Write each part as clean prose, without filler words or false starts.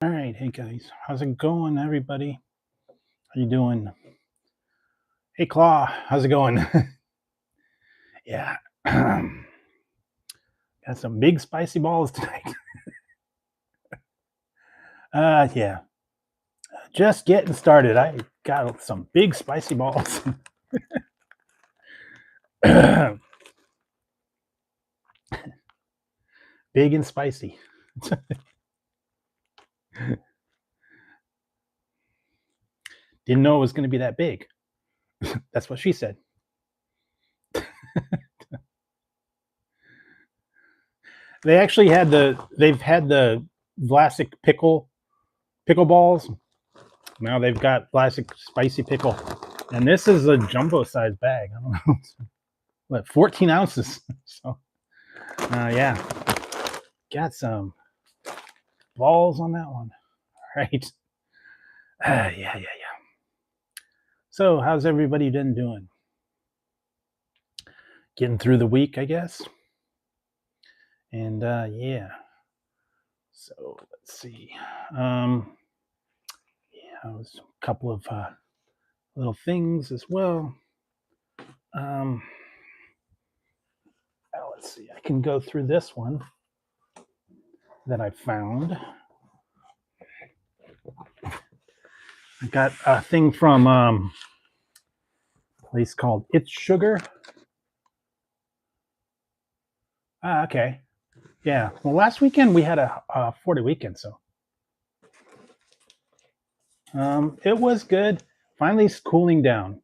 All right, hey guys, how's it going, everybody? How you doing? Hey Claw, how's it going? Yeah, got some big spicy balls tonight. Yeah, just getting started. I got some big spicy balls. Big and spicy. Didn't know it was going to be that big. That's what she said. They actually had they've had the Vlasic pickle balls. Now they've got Vlasic spicy pickle, and this is a jumbo size bag. I don't know, what, 14 ounces. So, yeah, got some balls on that one. All right. Yeah. So, how's everybody been doing? Getting through the week, I guess. And yeah. So let's see. Yeah, was a couple of little things as well. Let's see. I can go through this one that I found. I got a thing from a place called It's Sugar. Okay. Yeah. Well, last weekend we had a 40 weekend, so it was good. Finally, it's cooling down.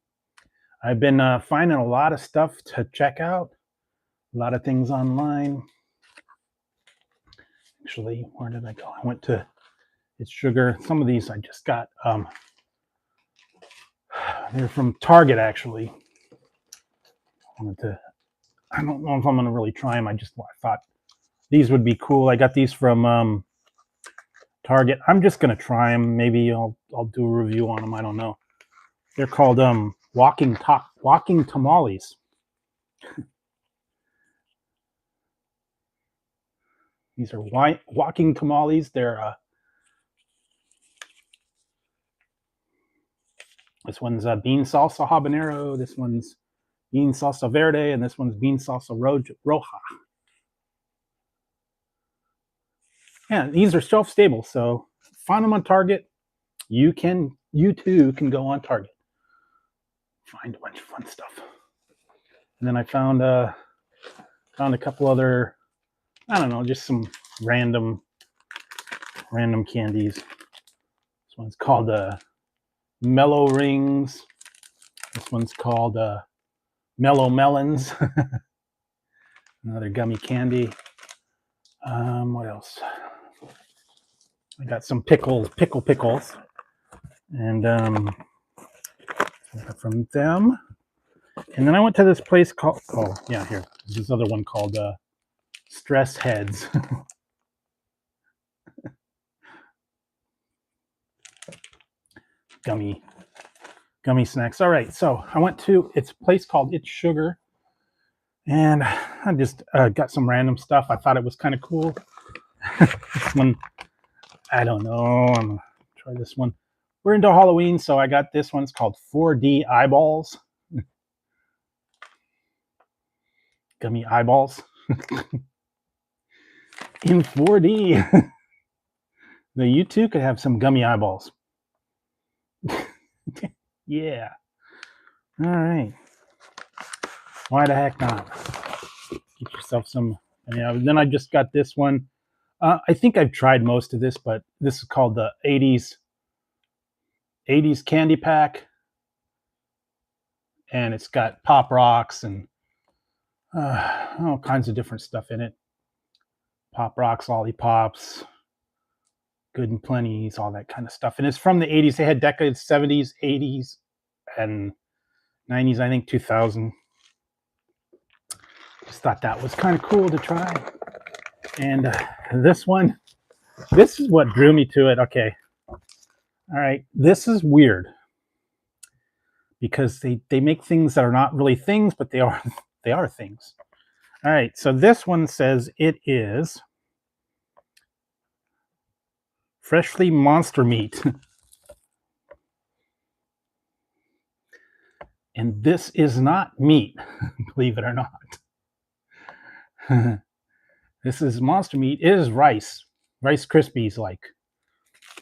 I've been finding a lot of stuff to check out, a lot of things online. Actually, where did I go? I went to It's Sugar. Some of these I just got. They're from Target, actually. I don't know if I'm going to really try them. I thought these would be cool. I got these from Target. I'm just going to try them. Maybe I'll do a review on them. I don't know. They're called walking tamales. These are walking tamales. They're this one's bean salsa habanero. This one's bean salsa verde, and this one's bean salsa roja. Yeah, these are shelf-stable, so find them on Target. You too can go on Target, find a bunch of fun stuff. And then I found a couple other, I don't know, just some random candies. This one's called Mellow Rings. This one's called Mellow Melons. Another gummy candy. What else? I got some pickles, and from them. And then I went to this place called, here. There's this other one called Stress Heads. Gummy snacks. All right, so I went to a place called It's Sugar, and I just got some random stuff. I thought it was kind of cool. This one, I don't know. I'm gonna try this one. We're into Halloween, so I got this one. It's called 4D eyeballs. Gummy eyeballs in 4D. Now you too could have some gummy eyeballs. Yeah. All right. Why the heck not? Get yourself some. Yeah. Then I just got this one. I think I've tried most of this, but this is called the 80s candy pack, and it's got Pop Rocks and all kinds of different stuff in it. Pop Rocks, lollipops, Good and Plenty's, all that kind of stuff. And it's from the 80s. They had decades, 70s, 80s, and 90s, I think 2000. Just thought that was kind of cool to try. And this is what drew me to it. Okay. All right. This is weird because they make things that are not really things, but they are things. All right. So this one says it is Freshly monster meat. And this is not meat, believe it or not. This is monster meat. It is Rice Krispies like,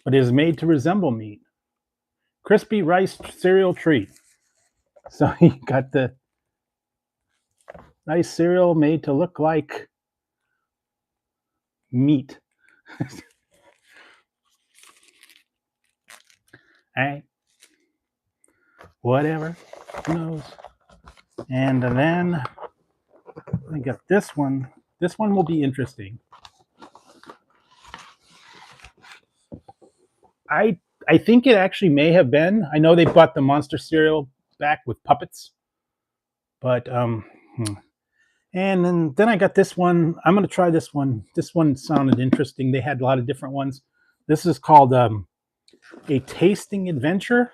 but it is made to resemble meat. Crispy rice cereal treat. So you got the rice cereal made to look like meat. Hey, whatever, who knows? And then I got this one. This one will be interesting. I think it actually may have been. I know they brought the monster cereal back with puppets, but and then I got this one. I'm gonna try this one. This one sounded interesting. They had a lot of different ones. This is called a tasting adventure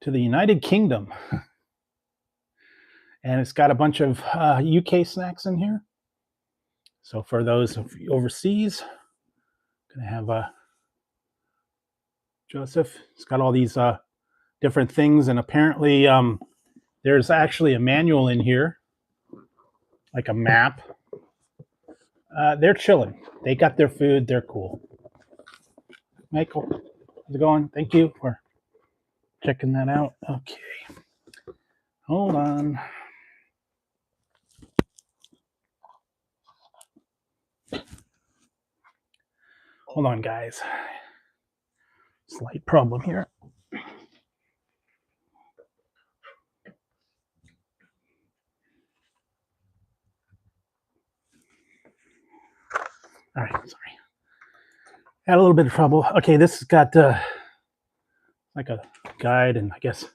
to the United Kingdom, and it's got a bunch of UK snacks in here. So for those of you overseas, gonna have Joseph. It's got all these different things, and apparently there's actually a manual in here, like a map. They're chilling. They got their food. They're cool. Michael, how's it going? Thank you for checking that out. Okay. Hold on. Hold on, guys. Slight problem here. All right, sorry. Had a little bit of trouble. Okay, this has got like a guide, and I guess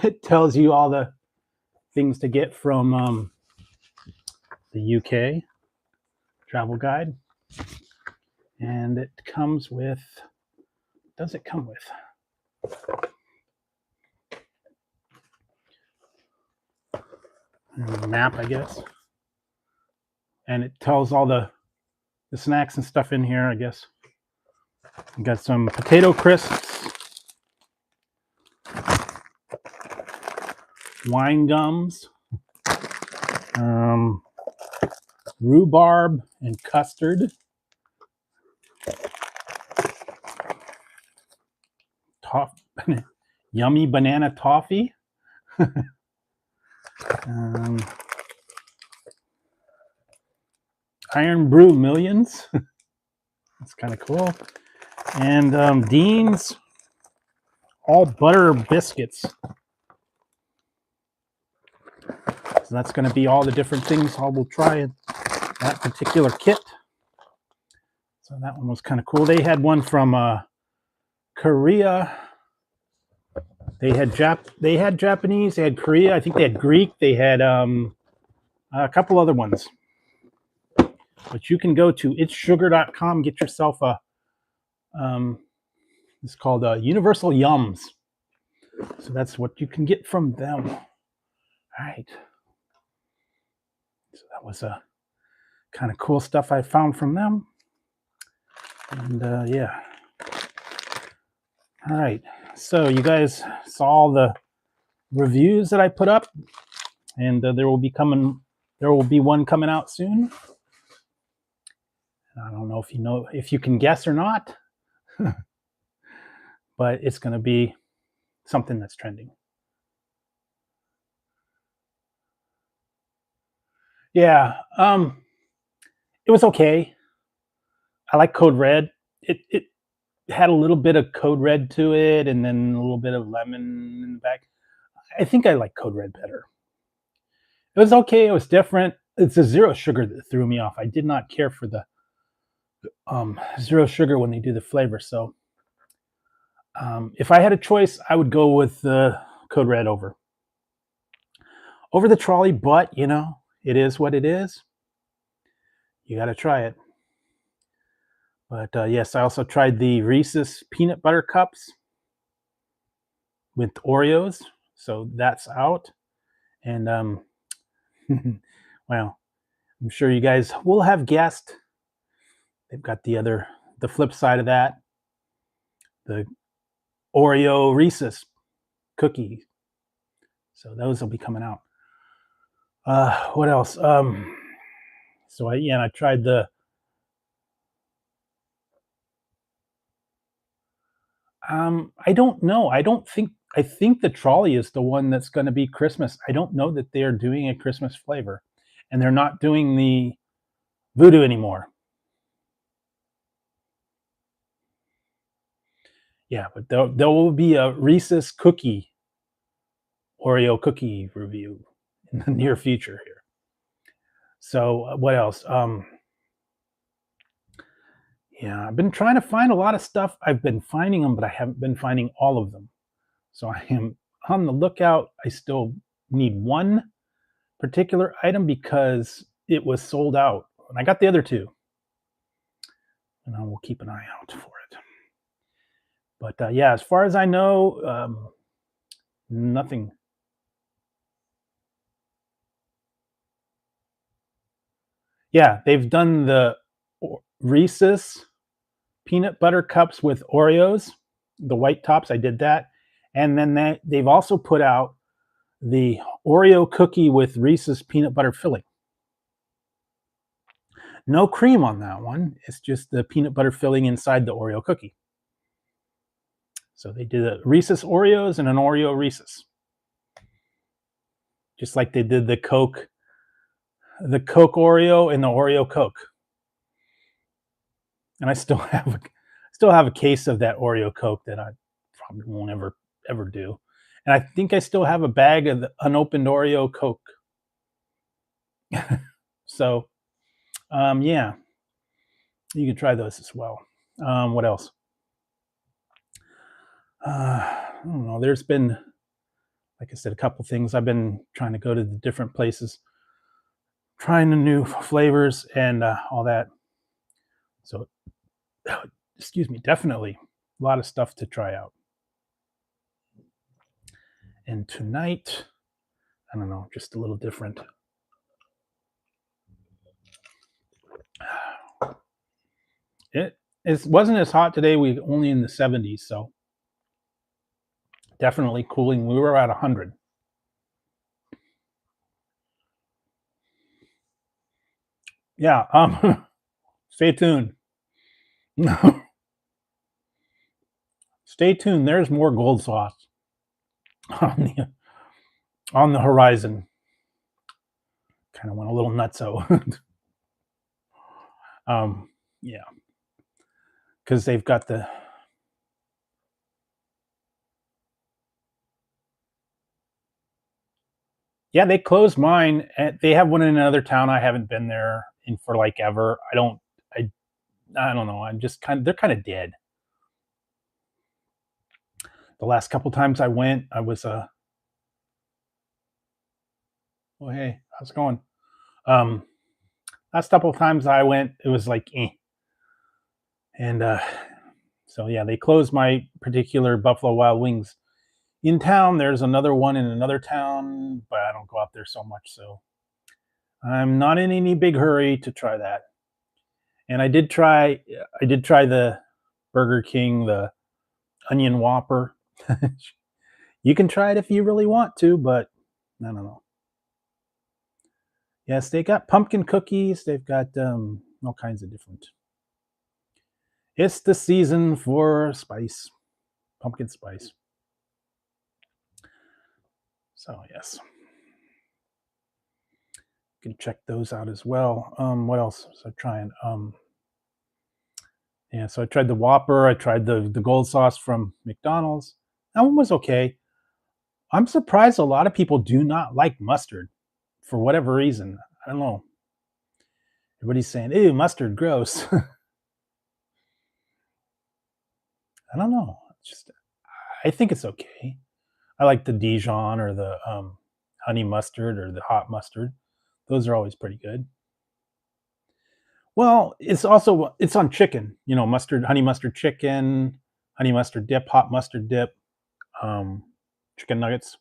it tells you all the things to get from the UK travel guide. And it comes with, what does it come with? A map, I guess. And it tells all the snacks and stuff in here, I guess. We got some potato crisps, wine gums, rhubarb and custard, yummy banana toffee, Iron Brew Millions. That's kind of cool. And Dean's all butter biscuits. So that's going to be all the different things I will try in that particular kit. So that one was kind of cool. They had one from Korea. They had Japanese. They had Korea. I think they had Greek. They had a couple other ones. But you can go to itssugar.com, get yourself a it's called Universal Yums. So that's what you can get from them. All right. So that was a kind of cool stuff I found from them. And yeah. All right. So you guys saw the reviews that I put up, and there will be one coming out soon. I don't know if you can guess or not, but it's going to be something that's trending. Yeah, it was okay. I like Code Red. It had a little bit of Code Red to it, and then a little bit of lemon in the back. I think I like Code Red better. It was okay. It was different. It's the zero sugar that threw me off. I did not care for the zero sugar when they do the flavor. So if I had a choice, I would go with Code Red over the trolley. But it is what it is. You got to try it. But yes, I also tried the Reese's peanut butter cups with Oreos. So that's out. And well, I'm sure you guys will have guessed. They've got the other the flip side of that, the Oreo Reese's cookie. So those will be coming out. What else? So I tried the. I don't know. I think the trolley is the one that's going to be Christmas. I don't know that they're doing a Christmas flavor, and they're not doing the voodoo anymore. Yeah, but there will be a Reese's cookie, Oreo cookie review in the near future here. So what else? Yeah, I've been trying to find a lot of stuff. I've been finding them, but I haven't been finding all of them. So I am on the lookout. I still need one particular item because it was sold out. And I got the other two. And I will keep an eye out for it. But yeah, as far as I know, nothing. Yeah, they've done the Reese's peanut butter cups with Oreos, the white tops. I did that. And then they've also put out the Oreo cookie with Reese's peanut butter filling. No cream on that one. It's just the peanut butter filling inside the Oreo cookie. So they did a Reese's Oreos and an Oreo Reese's. Just like they did the Coke Oreo and the Oreo Coke. And I still have a case of that Oreo Coke that I probably won't ever do. And I think I still have a bag of the unopened Oreo Coke. So, yeah, you can try those as well. What else? I don't know. There's been, like I said, a couple things. I've been trying to go to the different places, trying the new flavors and all that. So, excuse me, definitely a lot of stuff to try out. And tonight, I don't know, just a little different. It wasn't as hot today. We only in the 70s, so definitely cooling. We were at 100. Yeah. Stay tuned. Stay tuned. There's more gold sauce on the horizon. Kind of went a little nutso. Yeah, because they've got the. Yeah, they closed mine. They have one in another town. I haven't been there in for like ever. I don't know. I'm just they're kind of dead. The last couple times I went, I was oh hey, how's it going? Um Last couple of times I went, it was like And so yeah, they closed my particular Buffalo Wild Wings in town. There's another one in another town, but I don't go out there so much, so I'm not in any big hurry to try that. And I did try the Burger King, the onion Whopper. You can try it if you really want to, but I don't know. Yes, they got pumpkin cookies. They've got all kinds of different. It's the season for spice, pumpkin spice. So yes, you can check those out as well. What else was I trying? Yeah, so I tried the Whopper. I tried the gold sauce from McDonald's. That one was okay. I'm surprised a lot of people do not like mustard for whatever reason. I don't know. Everybody's saying, "Ew, mustard, gross." I don't know. Just I think it's okay. I like the Dijon or the honey mustard or the hot mustard. Those are always pretty good. Well, it's on chicken. Mustard, honey mustard chicken, honey mustard dip, hot mustard dip, um, chicken nuggets.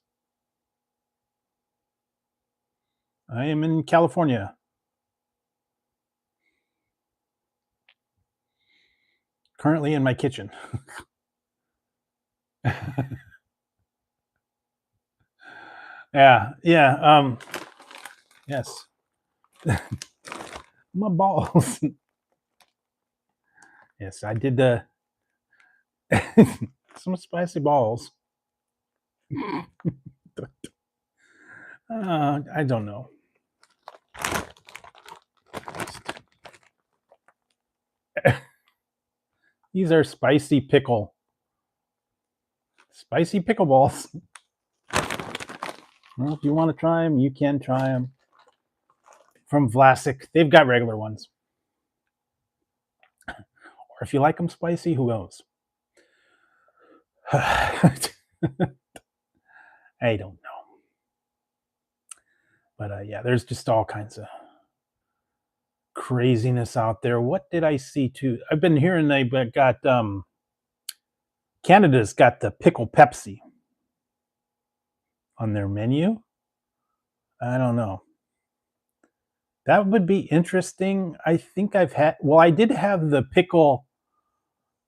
I am in California. Currently in my kitchen. Yeah, yeah. Yes. My balls. Yes, I did some spicy balls. I don't know. These are spicy pickle balls. Well, if you want to try them, you can try them. From Vlasic, they've got regular ones. Or if you like them spicy, who knows? I don't know. But yeah, there's just all kinds of craziness out there. What did I see too? I've been hearing they got Canada's got the pickle Pepsi on their menu. I don't know. That would be interesting. I think I did have the pickle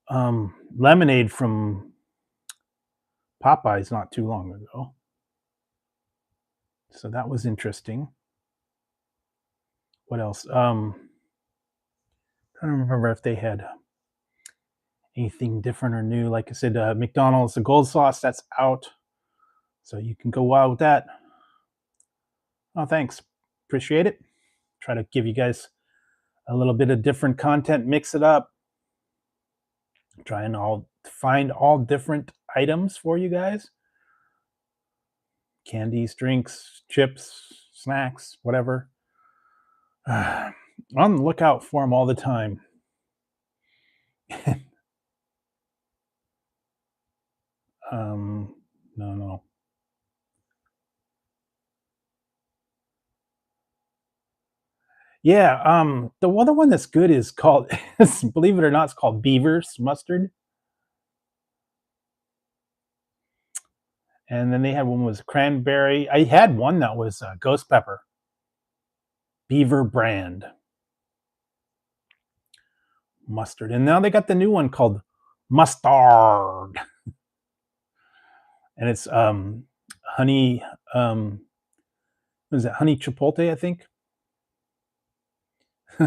lemonade from Popeyes not too long ago. So that was interesting. What else? I don't remember if they had anything different or new. Like I said, McDonald's, the gold sauce, that's out. So you can go wild with that. Oh, thanks. Appreciate it. Try to give you guys a little bit of different content, mix it up. Try and find all different items for you guys. Candies, drinks, chips, snacks, whatever. On the lookout for them all the time. No. Yeah, the other one that's good is called, believe it or not, it's called Beaver's mustard. And then they had one was cranberry. I had one that was ghost pepper. Beaver brand mustard. And now they got the new one called mustard. And it's honey, what is it? Honey chipotle, I think.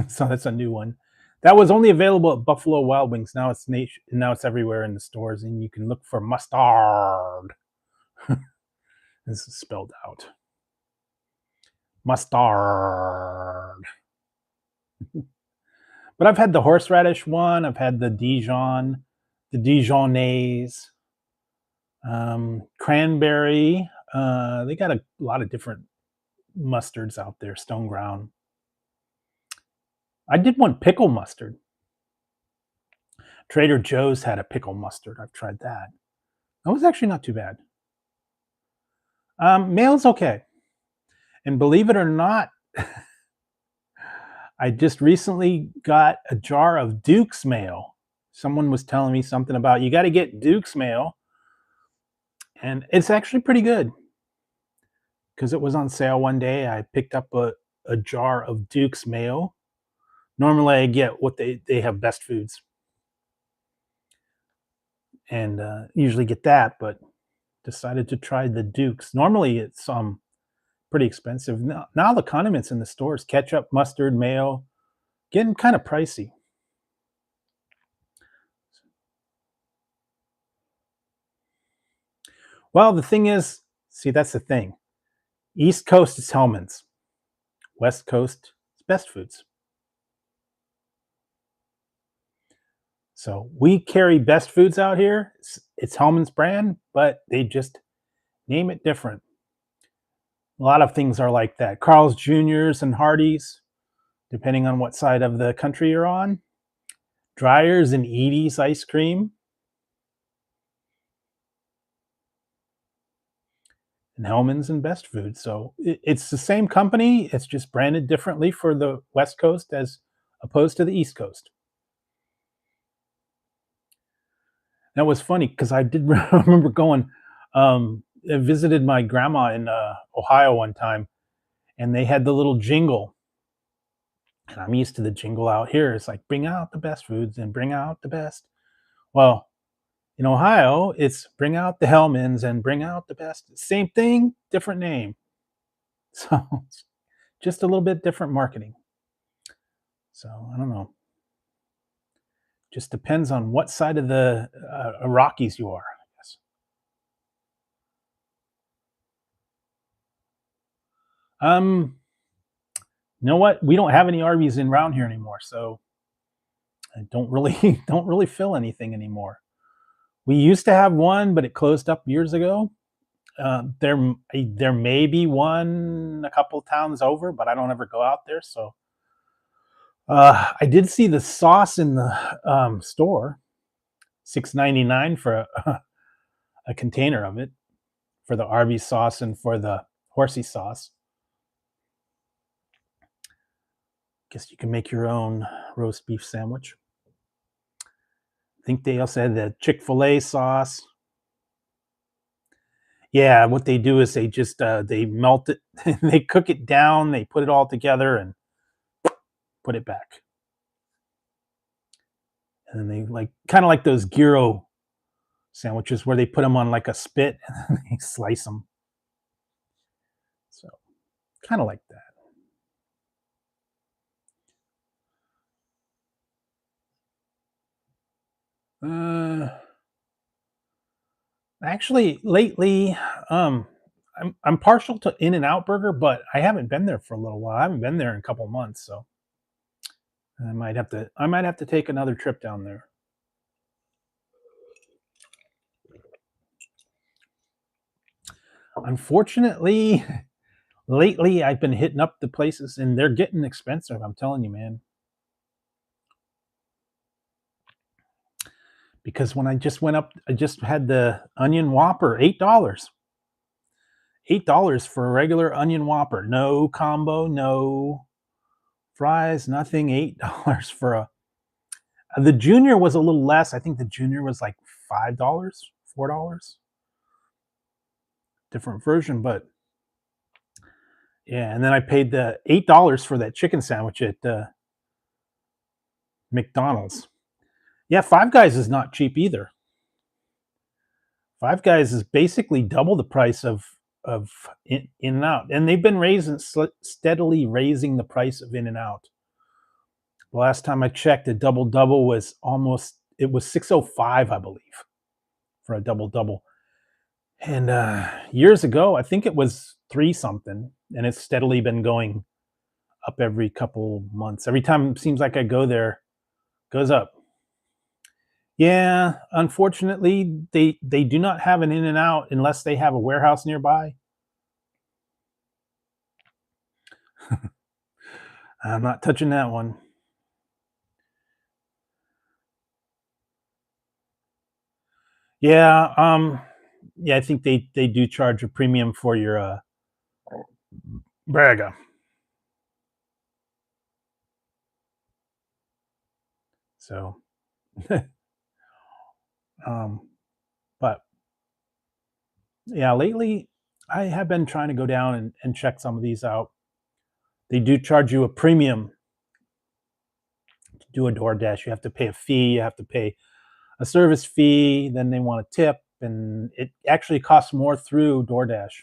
So that's a new one. That was only available at Buffalo Wild Wings. Now it's everywhere in the stores, and you can look for mustard. This is spelled out. Mustard. But I've had the horseradish one. I've had the Dijon, the Dijonnaise, cranberry. They got a lot of different mustards out there. Stone ground. I did one pickle mustard. Trader Joe's had a pickle mustard. I've tried that. That was actually not too bad. Mail's okay. And believe it or not, I just recently got a jar of Duke's mail. Someone was telling me something about you got to get Duke's mail. And it's actually pretty good because it was on sale one day. I picked up a jar of Duke's mail. Normally I get what they have Best Foods. And usually get that, but decided to try the Duke's. Normally it's pretty expensive. Now the condiments in the stores, ketchup, mustard, mayo, getting kind of pricey. Well, the thing is, see, that's the thing. East Coast is Hellman's. West Coast is Best Foods. So we carry Best Foods out here. It's Hellman's brand, but they just name it different. A lot of things are like that. Carl's Jr.'s and Hardee's, depending on what side of the country you're on. Dreyer's and Edie's ice cream. And Hellman's and Best Food. So it's the same company. It's just branded differently for the West Coast as opposed to the East Coast. That was funny because I did remember going. I visited my grandma in Ohio one time, and they had the little jingle. And I'm used to the jingle out here. It's like, bring out the best foods and bring out the best Well, in Ohio, it's bring out the Hellmans and bring out the best. Same thing, different name. So it's just a little bit different marketing. So I don't know. Just depends on what side of the Rockies you are, I guess. Um, you know what? We don't have any Arby's around here anymore, so I don't really don't really feel anything anymore. We used to have one, but it closed up years ago. There may be one a couple towns over, but I don't ever go out there. So I did see the sauce in the store, $6.99 for a container of it, for the Arby's sauce and for the horsey sauce. Guess you can make your own roast beef sandwich. I think they also had the Chick-fil-A sauce. Yeah, what they do is they just they melt it, they cook it down, they put it all together and put it back. And then they like kind of like those gyro sandwiches where they put them on like a spit and they slice them. So kind of like that. Actually, lately, um, I'm partial to In and Out Burger, but I haven't been there for a little while. I haven't been there in a couple of months, so I might have to take another trip down there. Unfortunately, lately I've been hitting up the places and they're getting expensive. I'm telling you, man. Because when I just went up, I just had the onion Whopper, $8. $8 for a regular onion Whopper. No combo, no fries, nothing. $8 for a. The junior was a little less. I think the junior was like $5, $4. Different version, but yeah. And then I paid the $8 for that chicken sandwich at McDonald's. Yeah, Five Guys is not cheap either. Five Guys is basically double the price of In and Out, and they've been steadily raising the price of In and Out. The last time I checked, a double double was almost it was 605, I believe, for a double double. And years ago, I think it was three something, and it's steadily been going up every couple months. Every time it seems like I go there, goes up. Yeah, unfortunately, they do not have an In and Out unless they have a warehouse nearby. I'm not touching that one. Yeah, yeah, I think they do charge a premium for your burger. So, um, but yeah, lately I have been trying to go down and check some of these out. They do charge you a premium to do a DoorDash. You have to pay a fee. You have to pay a service fee. Then they want a tip, and it actually costs more through DoorDash.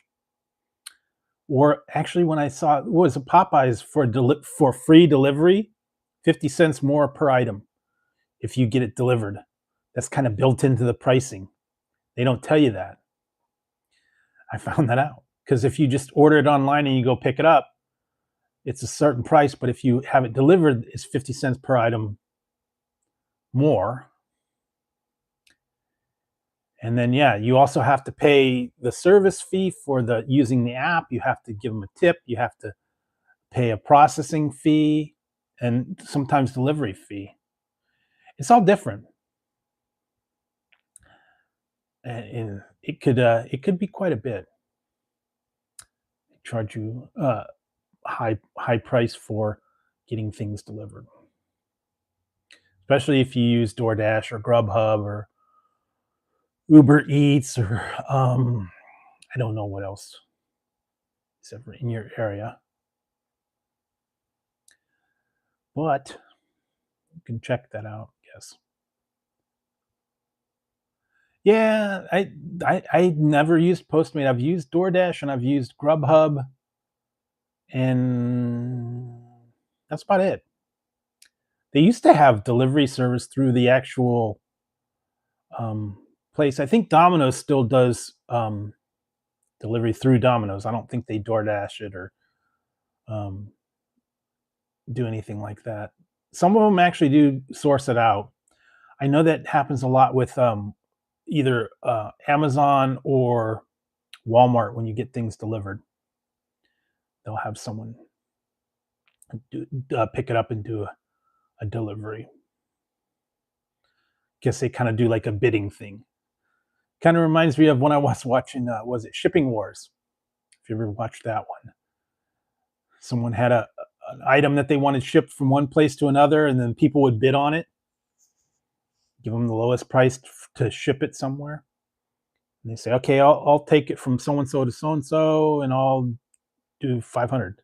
Or actually, when I saw what was a Popeyes for free delivery, 50 cents more per item if you get it delivered. That's kind of built into the pricing. They don't tell you that. I found that out because if you just order it online and you go pick it up, it's a certain price. But if you have it delivered, it's 50 cents per item more. And then yeah, you also have to pay the service fee for the using the app. You have to give them a tip. You have to pay a processing fee and sometimes delivery fee. It's all different, and it could be quite a bit. They charge you high price for getting things delivered, especially if you use DoorDash or Grubhub or Uber Eats or I don't know what else is ever in your area, but you can check that out. Yes. Yeah, I never used Postmate. I've used DoorDash and I've used Grubhub, and that's about it. They used to have delivery service through the actual place. I think Domino's still does delivery through Domino's. I don't think they DoorDash it or um, do anything like that. Some of them actually do source it out. I know that happens a lot with either Amazon or Walmart when you get things delivered. They'll have someone pick it up and do a delivery. Guess they kind of do like a bidding thing. Kind of reminds me of when I was watching, was it Shipping Wars? If you ever watched that one, someone had an item that they wanted shipped from one place to another, and then people would bid on it, give them the lowest price to ship it somewhere. And they say, okay, I'll take it from so and so to so and so, and I'll do 500.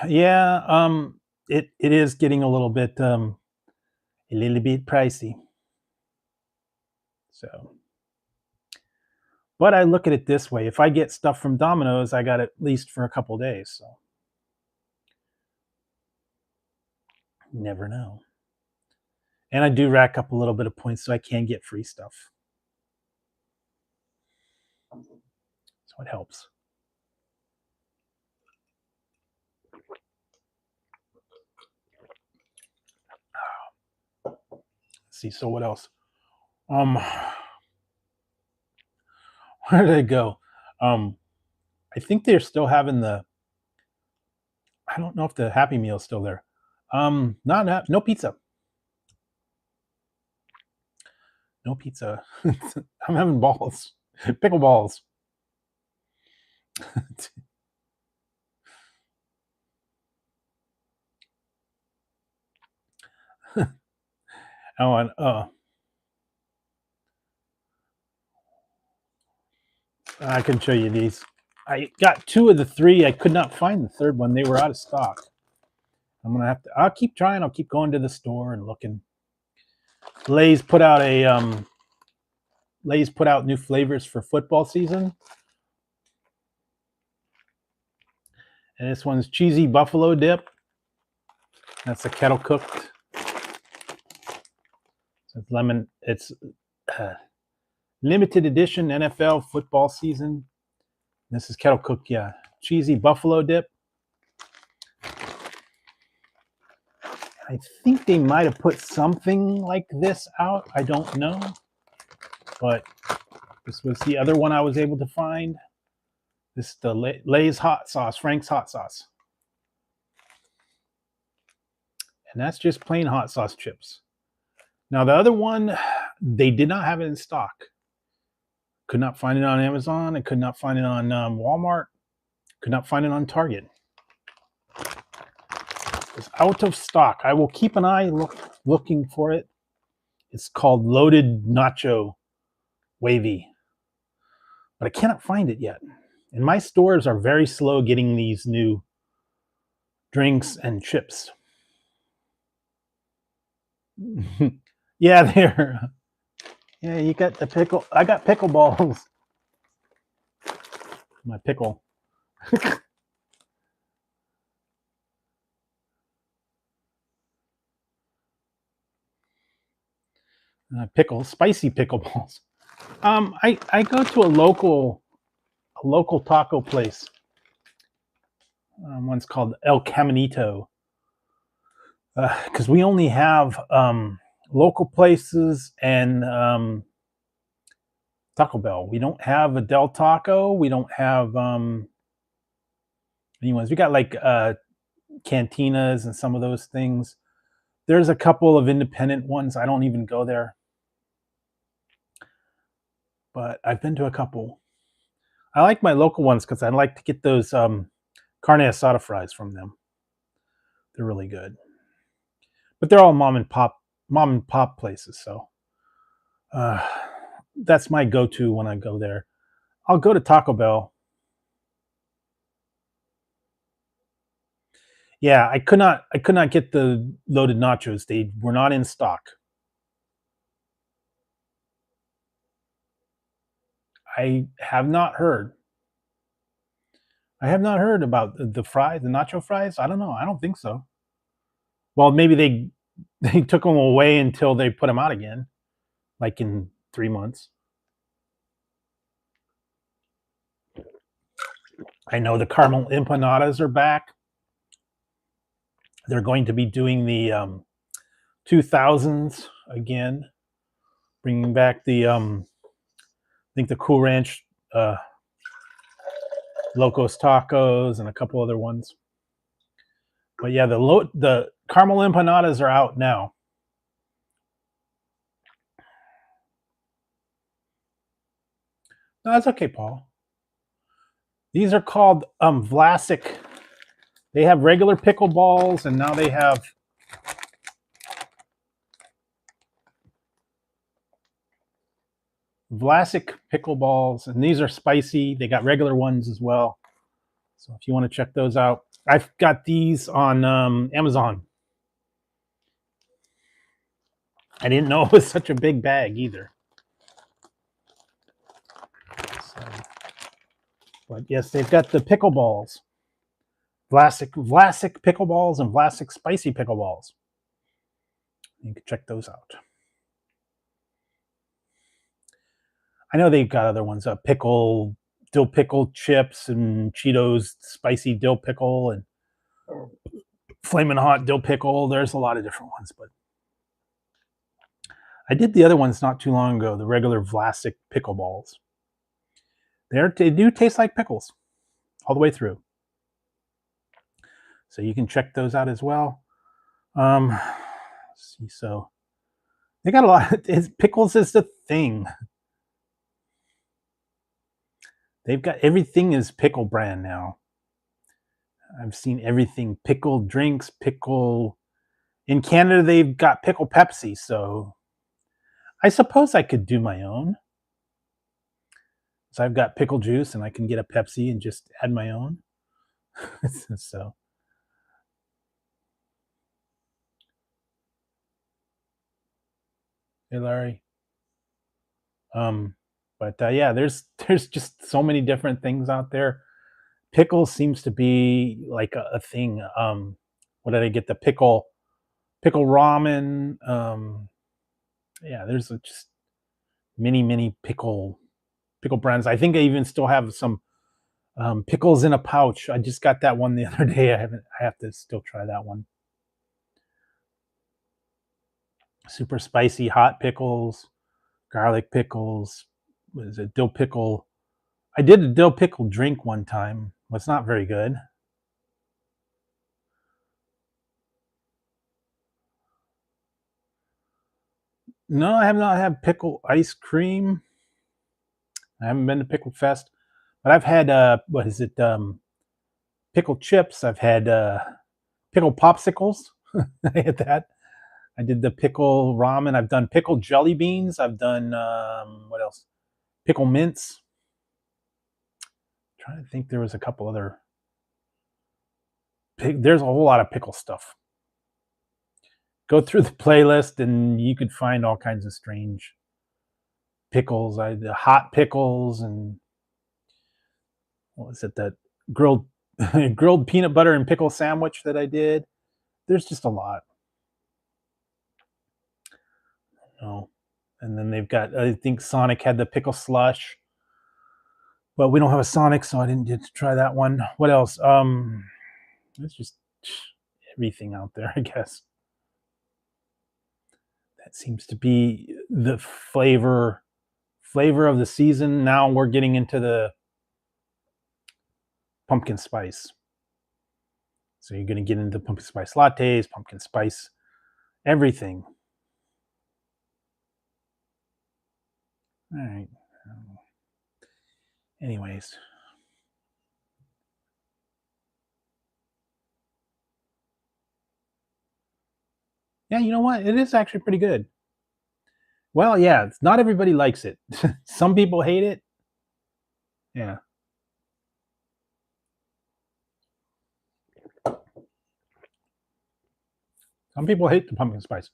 Yeah, it is getting a little bit pricey. So, but I look at it this way: if I get stuff from Domino's, I got it at least for a couple days. So, you never know. And I do rack up a little bit of points so I can get free stuff. So it helps. Let's see, so what else? Where did I go? I think they're still having I don't know if the Happy Meal is still there. No pizza. No pizza. I'm having balls. Pickle balls. Oh, and I can show you these. I got 2 of the 3. I could not find the third one. They were out of stock. I'm gonna have to. I'll keep trying. I'll keep going to the store and looking. Lay's put out new flavors for football season, and this one's cheesy buffalo dip. That's a kettle cooked. So it's lemon. It's limited edition NFL football season. This is kettle cooked. Yeah, cheesy buffalo dip. I think they might have put something like this out. I don't know. But this was the other one I was able to find. This is the Lay's hot sauce, Frank's hot sauce. And that's just plain hot sauce chips. Now, the other one, they did not have it in stock. Could not find it on Amazon. I could not find it on Walmart. Could not find it on Target. It's out of stock. I will keep an eye looking for it. It's called Loaded Nacho Wavy, but I cannot find it yet. And my stores are very slow getting these new drinks and chips. Yeah, there. Yeah, you got the pickle. I got pickle balls. My pickle. Spicy pickle balls. I go to a local taco place. One's called El Caminito. Because we only have local places and Taco Bell. We don't have a Del Taco. We don't have anyways. We got like cantinas and some of those things. There's a couple of independent ones. I don't even go there, but I've been to a couple. I like my local ones because I like to get those carne asada fries from them. They're really good, but they're all mom and pop places. So that's my go-to when I go there. I'll go to Taco Bell. Yeah, I could not get the loaded nachos. They were not in stock. I have not heard. I have not heard about the fries, the nacho fries. I don't know. I don't think so. Well, maybe they they took them away until they put them out again, like in 3 months. I know the caramel empanadas are back. They're going to be doing the 2000s again, bringing back the I think the Cool Ranch Locos Tacos and a couple other ones. But yeah, the caramel empanadas are out now. No, that's okay, Paul. These are called Vlasic. They have regular pickle balls, and now they have Vlasic pickle balls, and these are spicy. They got regular ones as well. So if you want to check those out, I've got these on Amazon. I didn't know it was such a big bag either. So, but yes, they've got the pickle balls, Vlasic pickle balls, and Vlasic spicy pickle balls. You can check those out. I know they've got other ones, dill pickle chips, and Cheetos spicy dill pickle, and flaming hot dill pickle. There's a lot of different ones, but I did the other ones not too long ago, the regular Vlasic pickle balls. They do taste like pickles all the way through. So you can check those out as well. Let's see, so they got a lot. Pickles is the thing. They've got everything is pickle brand now. I've seen everything pickle drinks, pickle. In Canada, they've got pickle Pepsi, so I suppose I could do my own. So I've got pickle juice, and I can get a Pepsi and just add my own. So, hey Larry. But yeah, there's just so many different things out there. Pickle seems to be like a thing. What did I get? The pickle ramen. Yeah, there's just many pickle brands. I think I even still have some pickles in a pouch. I just got that one the other day. I have to still try that one. Super spicy hot pickles, garlic pickles. What is it? Dill pickle. I did a dill pickle drink one time. It's not very good. No, I have not had pickle ice cream. I haven't been to Pickle Fest, but I've had what is it? Pickle chips. I've had pickle popsicles. I had that. I did the pickle ramen. I've done pickle jelly beans. I've done what else? Pickle mints. I'm trying to think, there was a couple other. There's a whole lot of pickle stuff. Go through the playlist, and you could find all kinds of strange pickles. The hot pickles, and what was it, that grilled grilled peanut butter and pickle sandwich that I did. There's just a lot. Oh, and then they've got, I think Sonic had the pickle slush, but we don't have a Sonic, so I didn't get to try that one. What else? It's just everything out there, I guess. That seems to be the flavor of the season. Now we're getting into the pumpkin spice. So you're going to get into pumpkin spice lattes, pumpkin spice everything. All right. Anyways. Yeah, you know what? It is actually pretty good. Well, yeah, not everybody likes it. Some people hate it. Yeah. Some people hate the pumpkin spice.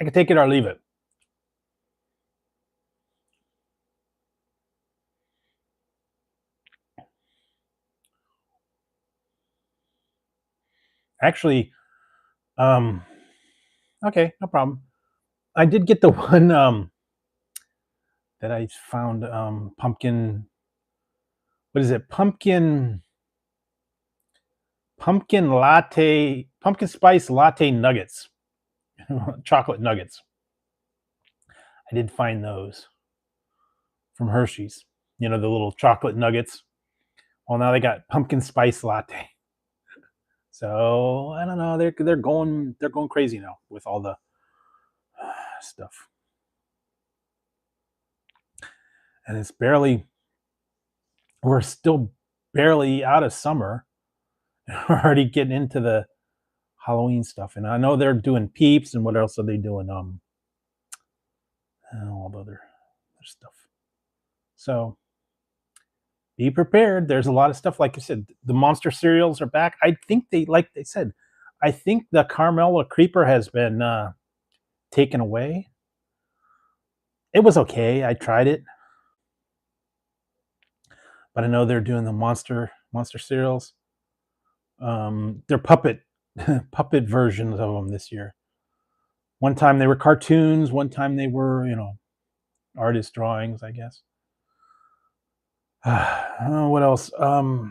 I can take it or leave it. Actually, okay, no problem. I did get the one that I found, pumpkin. What is it? Pumpkin spice latte nuggets, chocolate nuggets. I did find those from Hershey's. You know, the little chocolate nuggets. Well, now they got pumpkin spice latte. So I don't know. They're going crazy now with all the stuff, and it's barely. We're still barely out of summer. We're already getting into the Halloween stuff, and I know they're doing Peeps, and what else are they doing? All the other stuff. So be prepared. There's a lot of stuff. Like I said, the monster cereals are back. I think like they said, I think the Carmella Creeper has been taken away. It was okay. I tried it, but I know they're doing the monster cereals. They're puppet versions of them this year. One time they were cartoons. One time they were, artist drawings, I guess. What else? Yeah,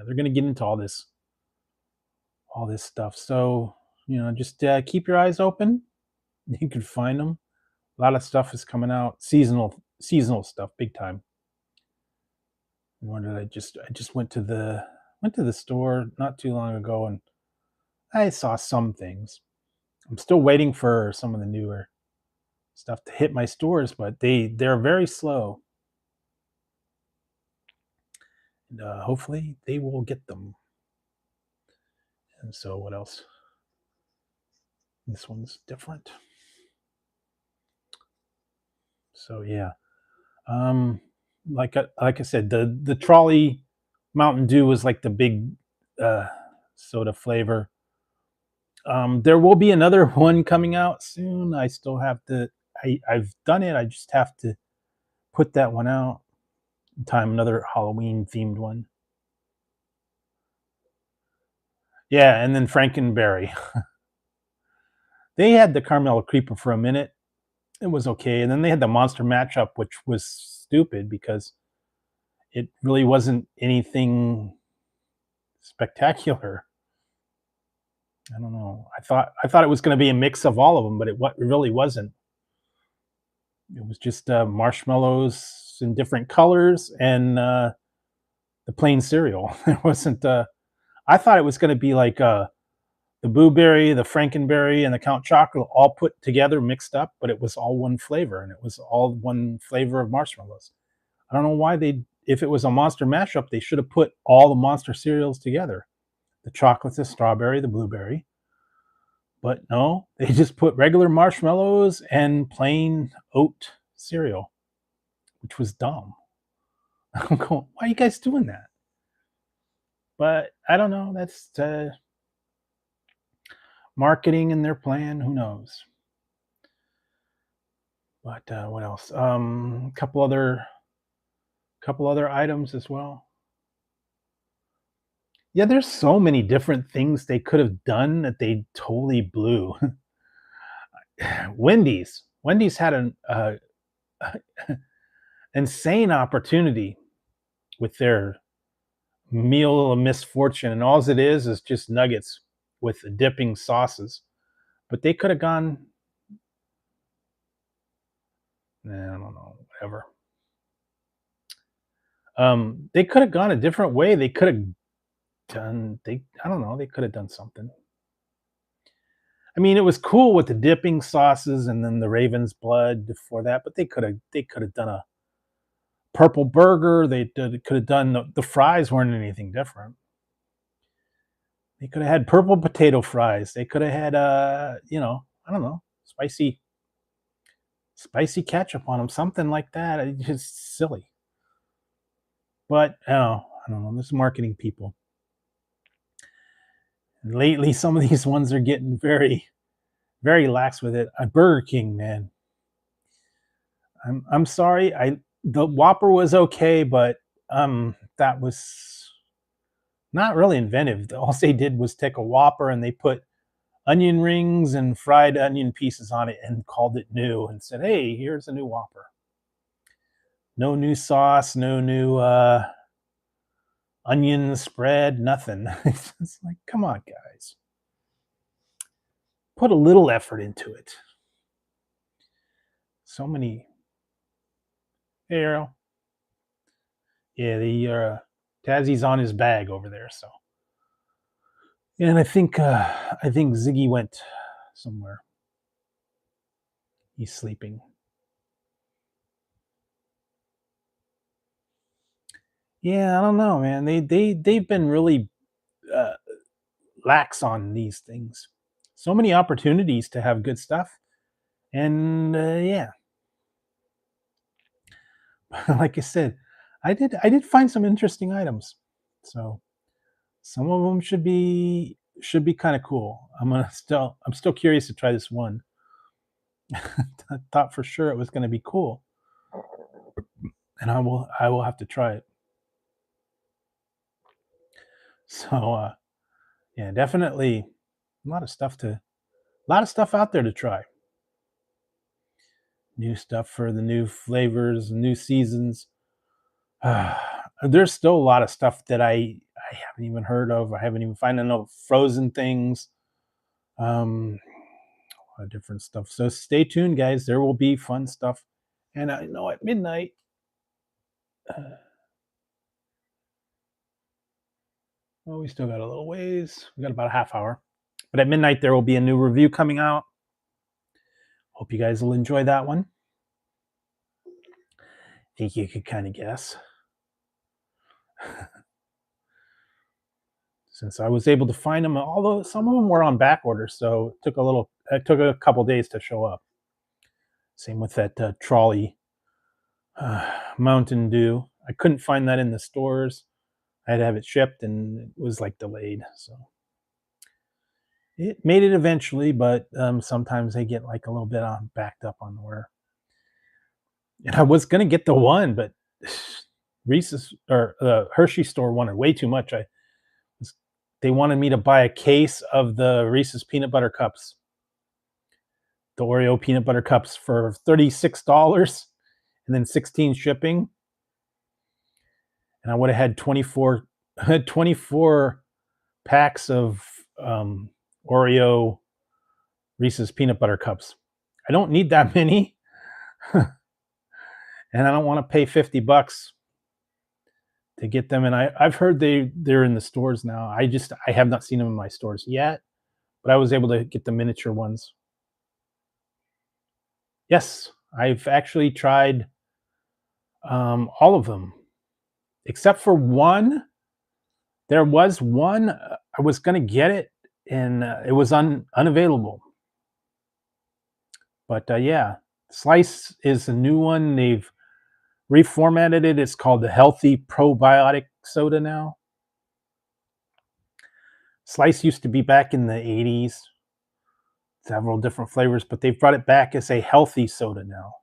they're gonna get into all this stuff. So just keep your eyes open. You can find them. A lot of stuff is coming out. Seasonal stuff, big time. When did I just went to the store not too long ago, and I saw some things. I'm still waiting for some of the newer stuff to hit my stores, but they're very slow. And hopefully they will get them. And so what else? This one's different. So yeah. Like I said, the trolley Mountain Dew was like the big soda flavor. There will be another one coming out soon. I still have to. I've done it. I just have to put that one out in time. Another Halloween themed one. Yeah, and then Frankenberry. They had the Carmella Creeper for a minute. It was okay, and then they had the Monster Matchup, which was stupid because it really wasn't anything spectacular. I don't know. I thought it was going to be a mix of all of them, but it really wasn't. It was just marshmallows in different colors and the plain cereal. It wasn't. I thought it was going to be like the blueberry, the Frankenberry, and the Count Chocolate all put together, mixed up, but it was all one flavor, and it was all one flavor of marshmallows. I don't know why if it was a monster mashup, they should have put all the monster cereals together. The chocolate, the strawberry, the blueberry. But no, they just put regular marshmallows and plain oat cereal, which was dumb. I'm going, why are you guys doing that? But I don't know. That's marketing in their plan. Who knows? But what else? Couple other items as well. Yeah, there's so many different things they could have done that they totally blew. Wendy's had an insane opportunity with their meal of misfortune, and all it is just nuggets with dipping sauces. But they could have gone. I don't know, whatever. They could have gone a different way. They could have done. I don't know. They could have done something. I mean, it was cool with the dipping sauces and then the Raven's blood before that, but they could have done a purple burger. They could have done the fries weren't anything different. They could have had purple potato fries. They could have had I don't know, spicy ketchup on them, something like that. It's just silly. But I don't know. This marketing people. And lately, some of these ones are getting very, very lax with it. Burger King, man. I'm sorry. The Whopper was okay, but that was not really inventive. All they did was take a Whopper and they put onion rings and fried onion pieces on it and called it new and said, "Hey, here's a new Whopper." No new sauce, no new onion spread, nothing. It's like, come on, guys. Put a little effort into it. So many. Hey, Errol. Yeah, the Tazzy's on his bag over there. So, and I think Ziggy went somewhere. He's sleeping. Yeah, I don't know, man. They've been really uh, lax on these things. So many opportunities to have good stuff, and yeah, like I said, I did find some interesting items. So some of them should be kind of cool. I'm still curious to try this one. I thought for sure it was going to be cool, and I will have to try it. So yeah, definitely a lot of stuff out there to try. New stuff for the new flavors, new seasons. There's still a lot of stuff that I haven't even heard of. I haven't even found enough frozen things. A lot of different stuff. So stay tuned, guys. There will be fun stuff. And I know at midnight, uh, well, we still got a little ways. We got about a half hour. But at midnight, there will be a new review coming out. Hope you guys will enjoy that one. Think you could kind of guess. Since I was able to find them, although some of them were on back order, so it took a couple days to show up. Same with that trolley Mountain Dew. I couldn't find that in the stores. I had to have it shipped, and it was like delayed. So it made it eventually, but sometimes they get like a little bit on backed up on where. And I was gonna get the one, but Reese's or the Hershey store wanted way too much. They wanted me to buy a case of the Reese's peanut butter cups, the Oreo peanut butter cups for $36 and then 16 shipping. And I would have had 24 packs of Oreo Reese's peanut butter cups. I don't need that many. And I don't want to pay $50 to get them. And I've heard they're in the stores now. I have not seen them in my stores yet, but I was able to get the miniature ones. Yes, I've actually tried all of them except for one. There was one I was going to get it, and it was unavailable. But yeah, Slice is a new one. They've reformatted it. It's called the Healthy Probiotic Soda now. Slice used to be back in the 80s, several different flavors, but they've brought it back as a healthy soda now.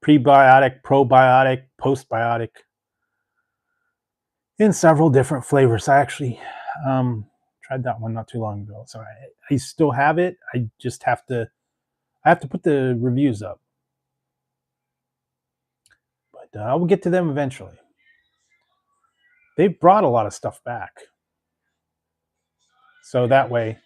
Prebiotic, probiotic, postbiotic, in several different flavors. I actually tried that one not too long ago, so I still have it. I have to put the reviews up, but I will get to them eventually. They've brought a lot of stuff back, so that way.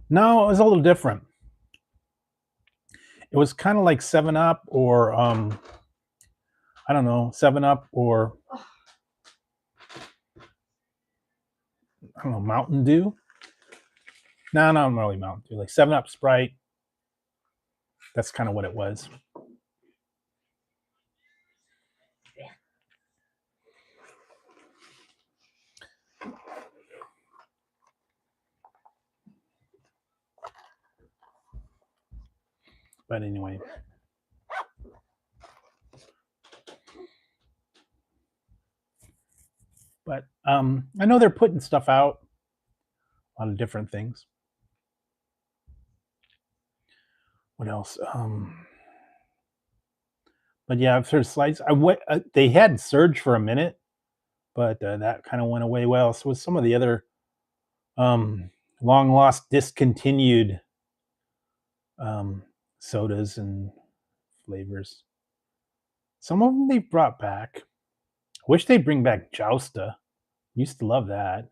No, it was a little different. It was kind of like 7-Up or I don't know, 7-Up or I don't know, Mountain Dew. No, not really Mountain Dew. Like 7-Up, Sprite. That's kind of what it was. But anyway. But I know they're putting stuff out, a lot of different things. What else? But yeah, I've heard slides. They had Surge for a minute, but that kind of went away. Well, so with some of the other long lost, discontinued sodas and flavors. Some of them they brought back. Wish they'd bring back Jousta. Used to love that.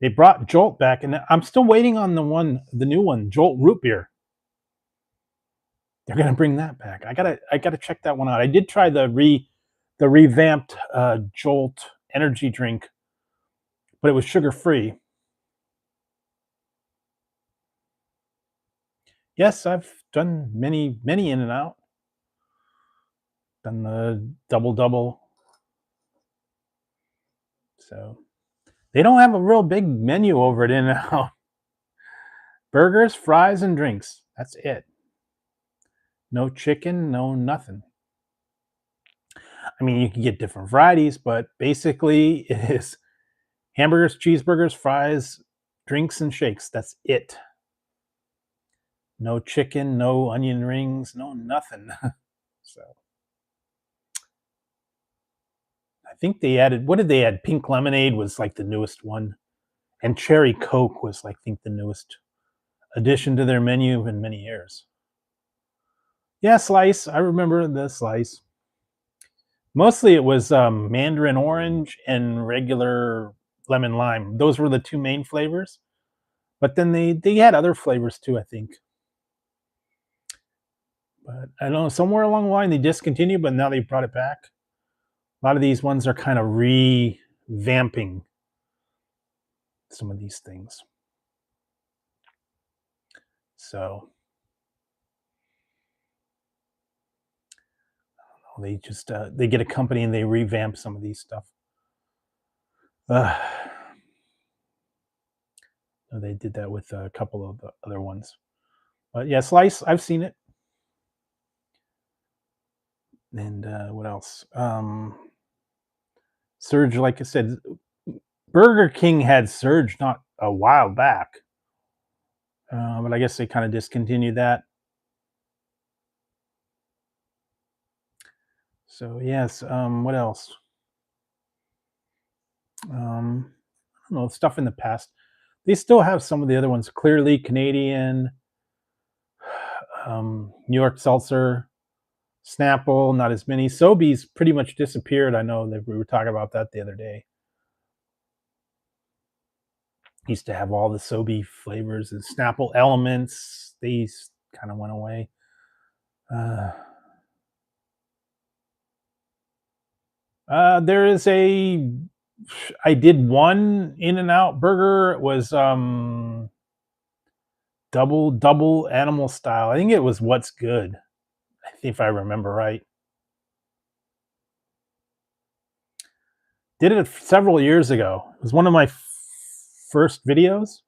They brought Jolt back, and I'm still waiting on the new one, Jolt Root Beer. They're gonna bring that back. I gotta check that one out. I did try the revamped Jolt energy drink, but it was sugar free. Yes, I've done many in and out. Done the double. So they don't have a real big menu over at In-N-Out. Burgers, fries, and drinks. That's it. No chicken, no nothing. I mean, you can get different varieties, but basically it is hamburgers, cheeseburgers, fries, drinks, and shakes. That's it. No chicken, no onion rings, no nothing. So I think they added, what did they add? Pink lemonade was like the newest one. And cherry Coke was, I think, the newest addition to their menu in many years. Yeah, slice. I remember the slice. Mostly it was mandarin orange and regular lemon lime. Those were the two main flavors. But then they had other flavors too, I think. But I don't know, somewhere along the line they discontinued, but now they brought it back. A lot of these ones are kind of revamping some of these things. So they just they get a company and they revamp some of these stuff. They did that with a couple of the other ones. But yeah, Slice, I've seen it. And what else? Surge, like I said, Burger King had Surge not a while back. But I guess they kind of discontinued that. So yes, what else? I don't know, stuff in the past. They still have some of the other ones. Clearly Canadian, New York Seltzer, Snapple, not as many. Sobeys pretty much disappeared. I know that we were talking about that the other day. Used to have all the Sobe flavors and Snapple Elements. These kind of went away. There is I did one In-N-Out burger. It was double animal style. I think it was What's Good, if I remember right. Did it several years ago. It was one of my first videos.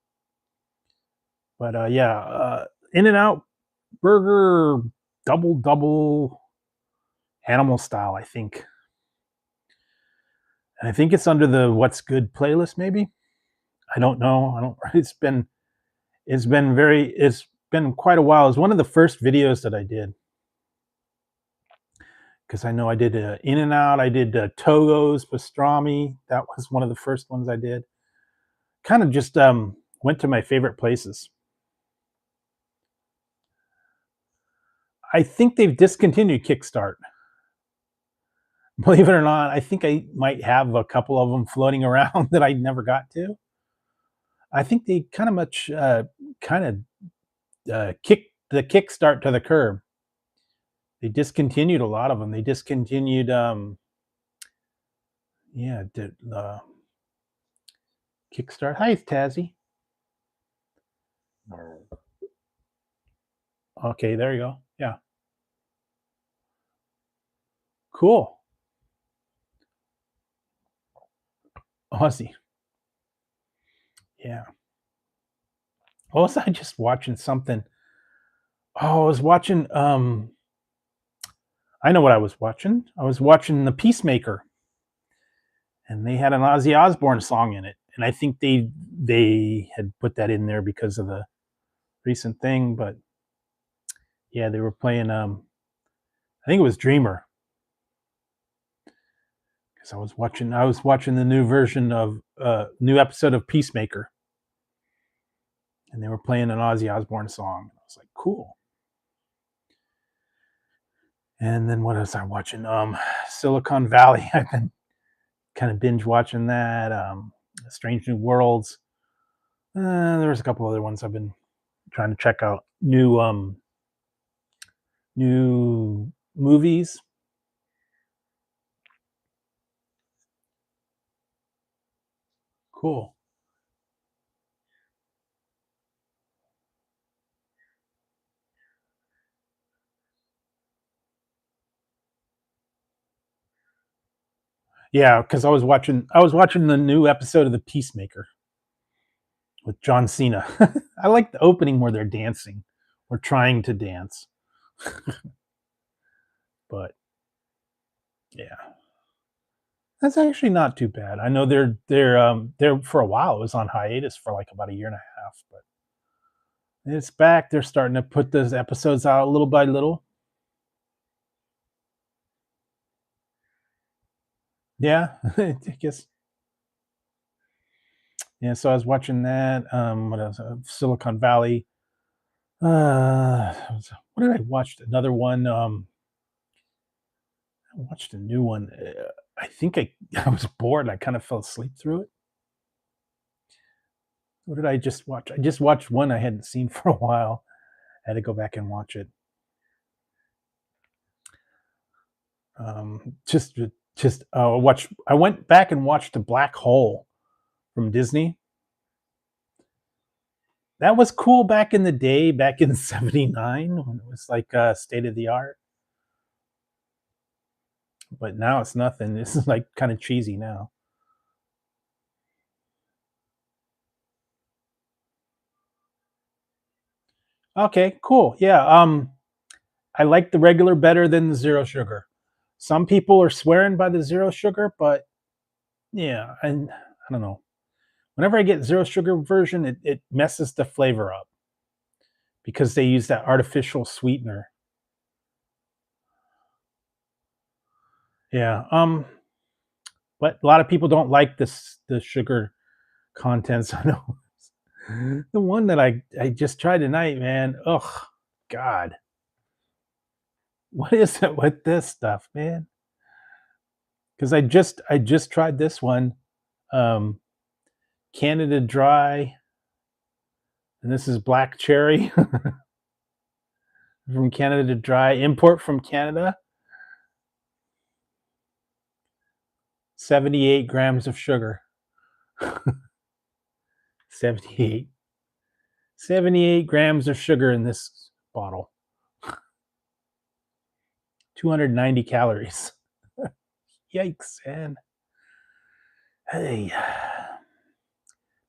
But yeah, In-N-Out burger double animal style, I think. And I think it's under the What's Good playlist, maybe. I don't know. It's been quite a while. It was one of the first videos that I did. Because I know I did In-N-Out, I did Togo's pastrami. That was one of the first ones I did. Kind of just went to my favorite places. I think they've discontinued Kickstart. Believe it or not, I think I might have a couple of them floating around that I never got to. I think they kind of kicked the Kickstart to the curb. They discontinued a lot of them. They discontinued, Kickstart. Hi, Tazzy. Okay, there you go. Yeah. Cool. Aussie. Yeah. What was I just watching something? Oh, I was watching. I know what I was watching. I was watching The Peacemaker, and they had an Ozzy Osbourne song in it, and I think they had put that in there because of the recent thing. But yeah, they were playing. I think it was Dreamer, because I was watching the new version of new episode of Peacemaker, and they were playing an Ozzy Osbourne song. I was like, cool. And then what else I watching? Silicon Valley. I've been kind of binge watching that. Strange New Worlds. There's a couple other ones I've been trying to check out. New movies. Cool. Yeah, because I was watching the new episode of The Peacemaker with John Cena. I like the opening where they're dancing or trying to dance. But yeah, that's actually not too bad. I know they're for a while. It was on hiatus for like about a year and a half, but it's back. They're starting to put those episodes out little by little. Yeah, I guess. Yeah, so I was watching that. What else? Silicon Valley. What did I watch? Another one. I watched a new one. I think I was bored. I kind of fell asleep through it. What did I just watch? I just watched one I hadn't seen for a while. I had to go back and watch it. Just watch. I went back and watched a Black Hole from Disney. That was cool back in the day, back in '79 when it was like state of the art. But now it's nothing. This is like kind of cheesy now. Okay, cool. Yeah. I like the regular better than the zero sugar. Some people are swearing by the zero sugar, but yeah, and I don't know. Whenever I get zero sugar version, it messes the flavor up because they use that artificial sweetener. Yeah. But a lot of people don't like the sugar contents. I know. The one that I just tried tonight, man. Ugh, God, what is it with this stuff, man? Because I just tried this one, um, Canada Dry, and this is black cherry from Canada Dry, import from Canada. 78 grams of sugar. 78. 78 grams of sugar in this bottle. 290 calories. Yikes, man. Hey,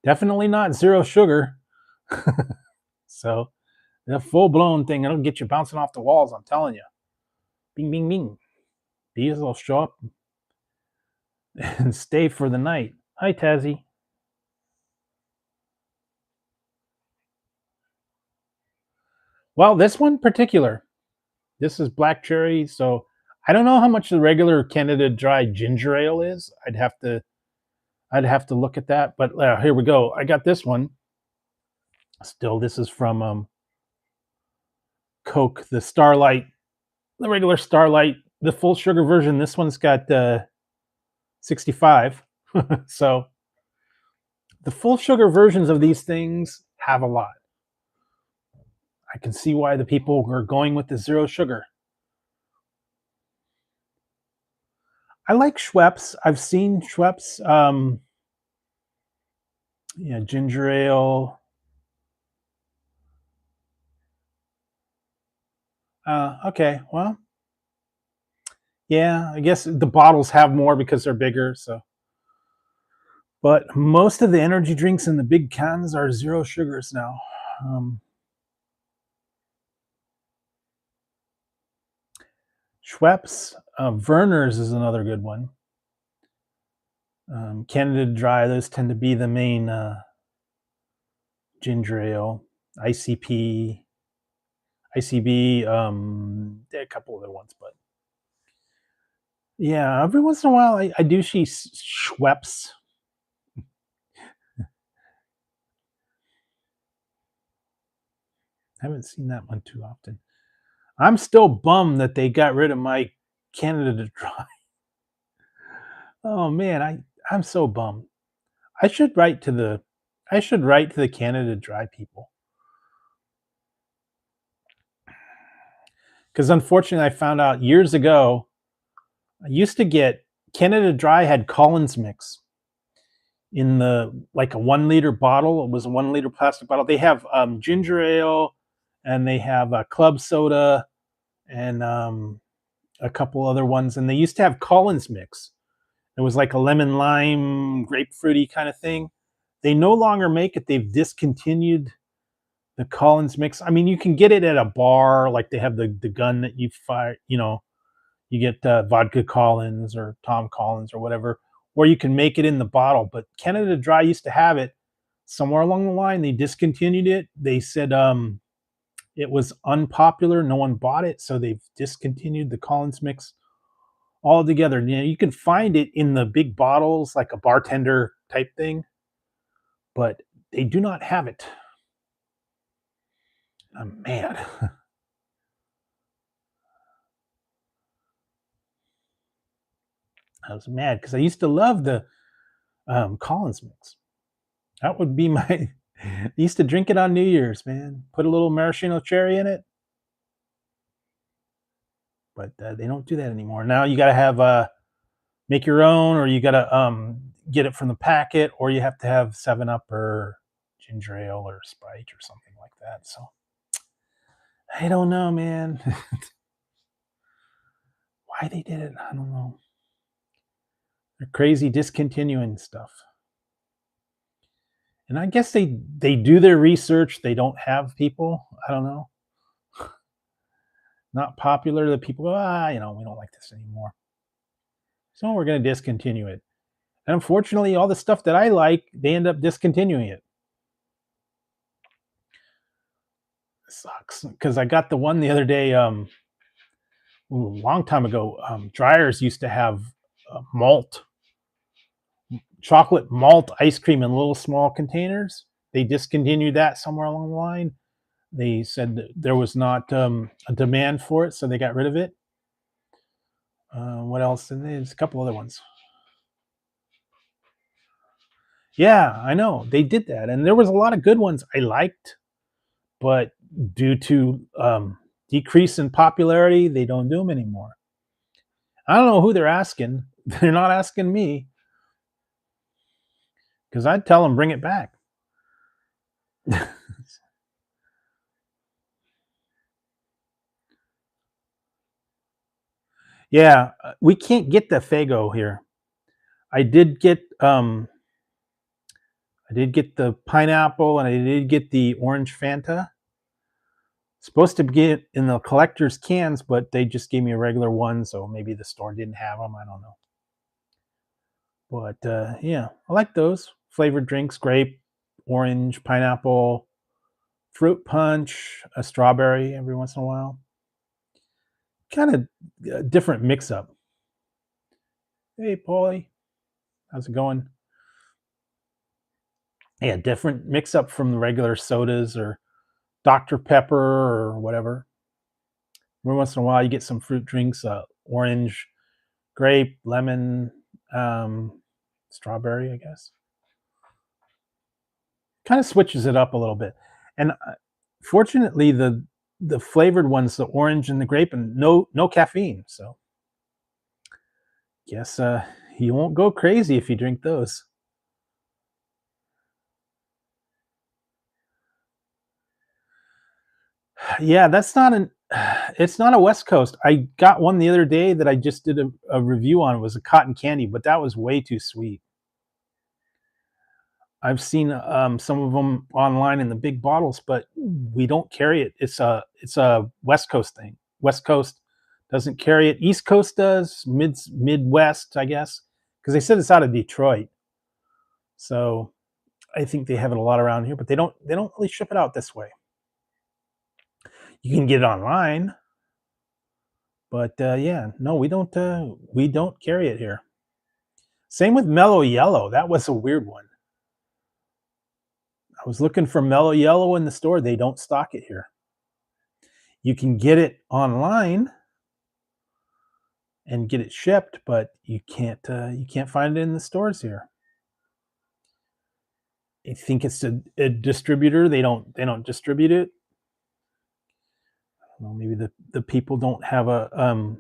definitely not zero sugar. So the full blown thing, it'll get you bouncing off the walls. I'm telling you. Bing, bing, bing. Bees will show up and stay for the night. Hi, Tazzy. Well, this one particular, this is black cherry. So I don't know how much the regular Canada Dry ginger ale is. I'd have to look at that. But here we go. I got this one. Still, this is from Coke, the Starlight, the regular Starlight, the full sugar version. This one's got 65. So the full sugar versions of these things have a lot. I can see why the people are going with the zero sugar. I like Schweppes. I've seen Schweppes. Yeah, ginger ale. Okay, well, yeah, I guess the bottles have more because they're bigger. So, but most of the energy drinks in the big cans are zero sugars now. Um, Schweppes, Werner's is another good one. Canada Dry, those tend to be the main ginger ale. ICP, ICB, there are a couple other ones, but yeah, every once in a while I do see Schweppes. I haven't seen that one too often. I'm still bummed that they got rid of my Canada Dry. Oh man, I'm so bummed. I should write to the Canada Dry people, because unfortunately I found out years ago. I used to get Canada Dry had Collins Mix in the like a 1 liter bottle. It was a 1 liter plastic bottle. They have ginger ale, and they have club soda, and a couple other ones. And they used to have Collins Mix. It was like a lemon lime grapefruity kind of thing. They no longer make it. They've discontinued the Collins Mix. I mean, you can get it at a bar, like they have the gun that you fire. You get vodka Collins or Tom Collins or whatever, or you can make it in the bottle. But Canada Dry used to have it. Somewhere along the line, they discontinued it. They said it was unpopular. No one bought it, so they've discontinued the Collins Mix altogether. You can find it in the big bottles, like a bartender type thing, but they do not have it. I'm mad. I was mad because I used to love the Collins Mix. That would be my. I used to drink it on New Year's, man. Put a little maraschino cherry in it, but they don't do that anymore. Now you got to have make your own, or you got to get it from the packet, or you have to have 7-Up or ginger ale or Sprite or something like that. So I don't know, man. Why they did it, I don't know. They're crazy discontinuing stuff. And I guess they do their research. They don't have people. I don't know. Not popular. The people go, we don't like this anymore. So we're going to discontinue it. And unfortunately, all the stuff that I like, they end up discontinuing it. It sucks, because I got the one the other day, a long time ago. Dryers used to have chocolate malt ice cream in little small containers. They discontinued that somewhere along the line. They said that there was not a demand for it, so they got rid of it. What else? And there's a couple other ones. Yeah, I know they did that, and there was a lot of good ones I liked, but due to decrease in popularity, they don't do them anymore. I don't know who they're asking. They're not asking me, because I'd tell them bring it back. Yeah, we can't get the Fago here. I did get the pineapple, and I did get the orange Fanta. Supposed to get in the collector's cans, but they just gave me a regular one, so maybe the store didn't have them. I don't know. But yeah, I like those flavored drinks: grape, orange, pineapple, fruit punch, a strawberry every once in a while. Kind of different mix up. Hey, Paulie, how's it going? Yeah, different mix up from the regular sodas or Dr. Pepper or whatever. Every once in a while, you get some fruit drinks: orange, grape, lemon, strawberry, I guess. Kind of switches it up a little bit. And fortunately, the flavored ones, the orange and the grape, and no caffeine. So guess you won't go crazy if you drink those. Yeah, that's not an. It's not a West Coast. I got one the other day that I just did a review on. It was a cotton candy, but that was way too sweet. I've seen some of them online in the big bottles, but we don't carry it. It's a West Coast thing. West Coast doesn't carry it. East Coast does, Midwest, I guess, because they said it's out of Detroit. So I think they have it a lot around here, but they don't really ship it out this way. You can get it online, but yeah, no, we don't carry it here. Same with Mellow Yellow. That was a weird one. I was looking for Mellow Yellow in the store. They don't stock it here. You can get it online and get it shipped, but you can't find it in the stores here. I think it's a distributor. They don't distribute it. Well, maybe the people don't have a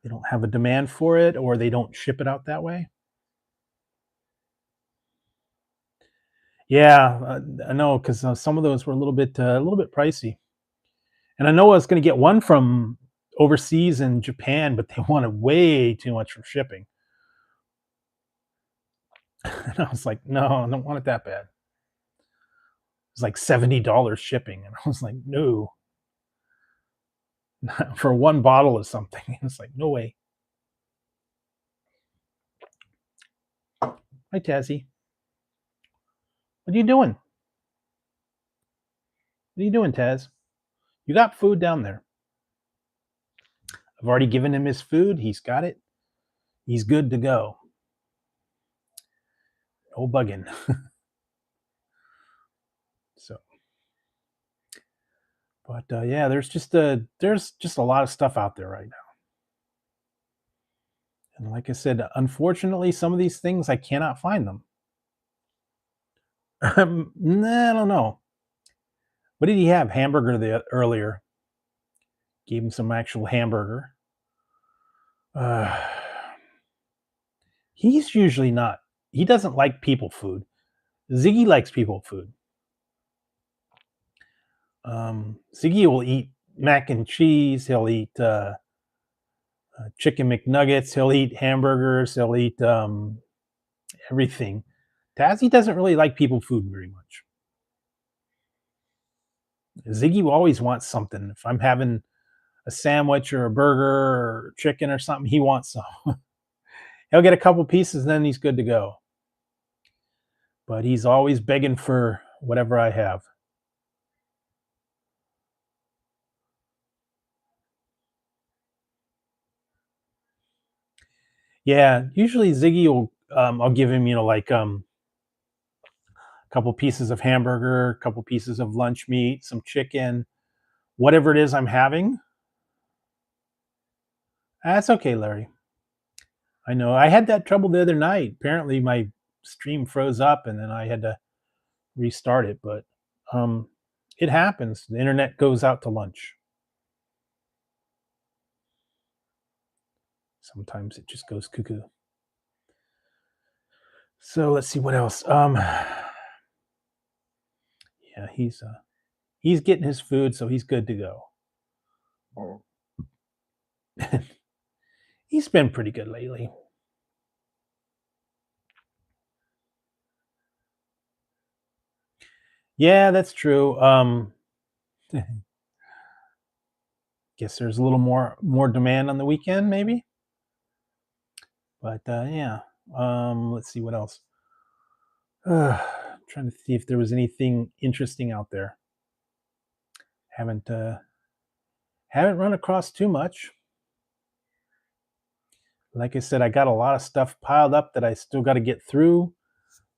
they don't have a demand for it, or they don't ship it out that way. Yeah, I know because some of those were a little bit pricey. And I know I was going to get one from overseas in Japan, but they wanted way too much for shipping. And I was like, no, I don't want it that bad. It was like $70 shipping, and I was like, no, for one bottle of something. It's like, no way. Hi, Tazzy. What are you doing? What are you doing, Taz? You got food down there. I've already given him his food. He's got it. He's good to go. No bugging. So, but yeah, there's just a lot of stuff out there right now. And like I said, unfortunately, some of these things I cannot find them. Nah, I don't know. What did he have? Hamburger earlier. Gave him some actual hamburger. Uh, he's usually not. He doesn't like people food. Ziggy likes people food. Ziggy will eat mac and cheese. He'll eat chicken McNuggets. He'll eat hamburgers. He'll eat everything. Tazzy doesn't really like people food very much. Ziggy will always wants something. If I'm having a sandwich or a burger or chicken or something, he wants some. He'll get a couple pieces, and then he's good to go. But he's always begging for whatever I have. Yeah, usually Ziggy will. I'll give him, like a couple pieces of hamburger, a couple pieces of lunch meat, some chicken, whatever it is I'm having. That's okay, Larry. I know. I had that trouble the other night. Apparently, my stream froze up, and then I had to restart it. But um, it happens. The internet goes out to lunch. Sometimes it just goes cuckoo. So let's see what else. Yeah, he's getting his food, so he's good to go. He's been pretty good lately. Yeah, that's true. Guess there's a little more demand on the weekend, maybe. But yeah, let's see what else. Trying to see if there was anything interesting out there. Haven't run across too much. Like I said, I got a lot of stuff piled up that I still got to get through.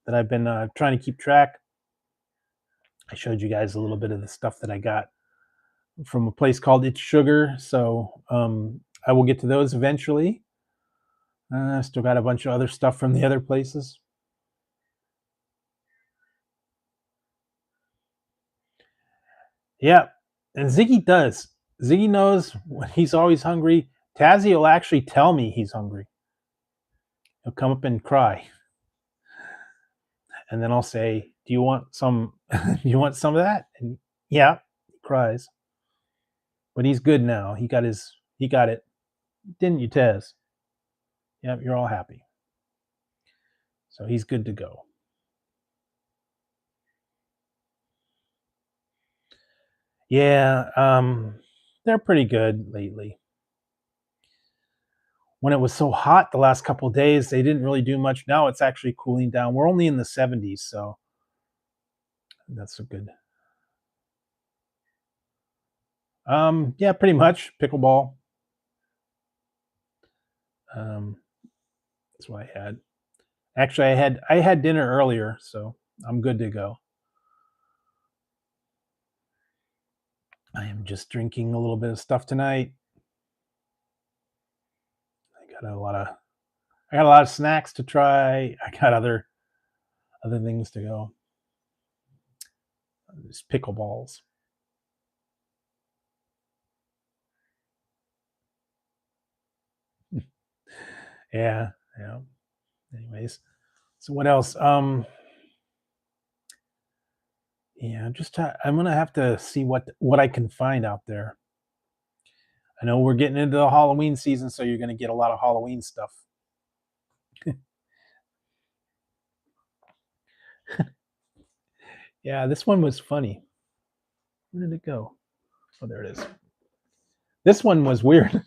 That I've been trying to keep track. I showed you guys a little bit of the stuff that I got from a place called It's Sugar. So I will get to those eventually. Still got a bunch of other stuff from the other places. Yeah, and Ziggy does. Ziggy knows when he's always hungry. Tazzy will actually tell me he's hungry. He'll come up and cry, and then I'll say, "Do you want some? Do you want some of that?" And yeah, he cries. But he's good now. He got it. Didn't you, Tez? Yep, you're all happy. So he's good to go. Yeah, they're pretty good lately. When it was so hot the last couple of days, they didn't really do much. Now it's actually cooling down. We're only in the 70s, so that's a good. Yeah, pretty much pickleball. That's what I had. Actually, I had dinner earlier, so I'm good to go. I am just drinking a little bit of stuff tonight. I got a lot of I got a lot of snacks to try. I got other things to go. Just pickleballs. Yeah, yeah. Anyways, so what else? Yeah, I'm gonna have to see what I can find out there. I know we're getting into the Halloween season, so you're gonna get a lot of Halloween stuff. Yeah, this one was funny. Where did it go? Oh, there it is. This one was weird.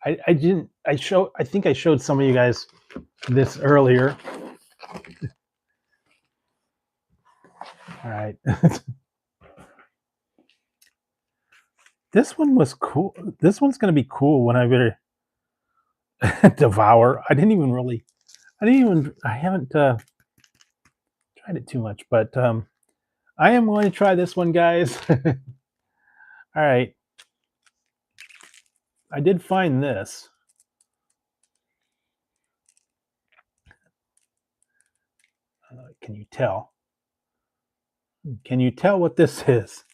I didn't. I think I showed some of you guys this earlier. All right. This one was cool. This one's gonna be cool when I really devour. I haven't tried it too much, but I am going to try this one, guys. All right. I did find this. Can you tell? Can you tell what this is?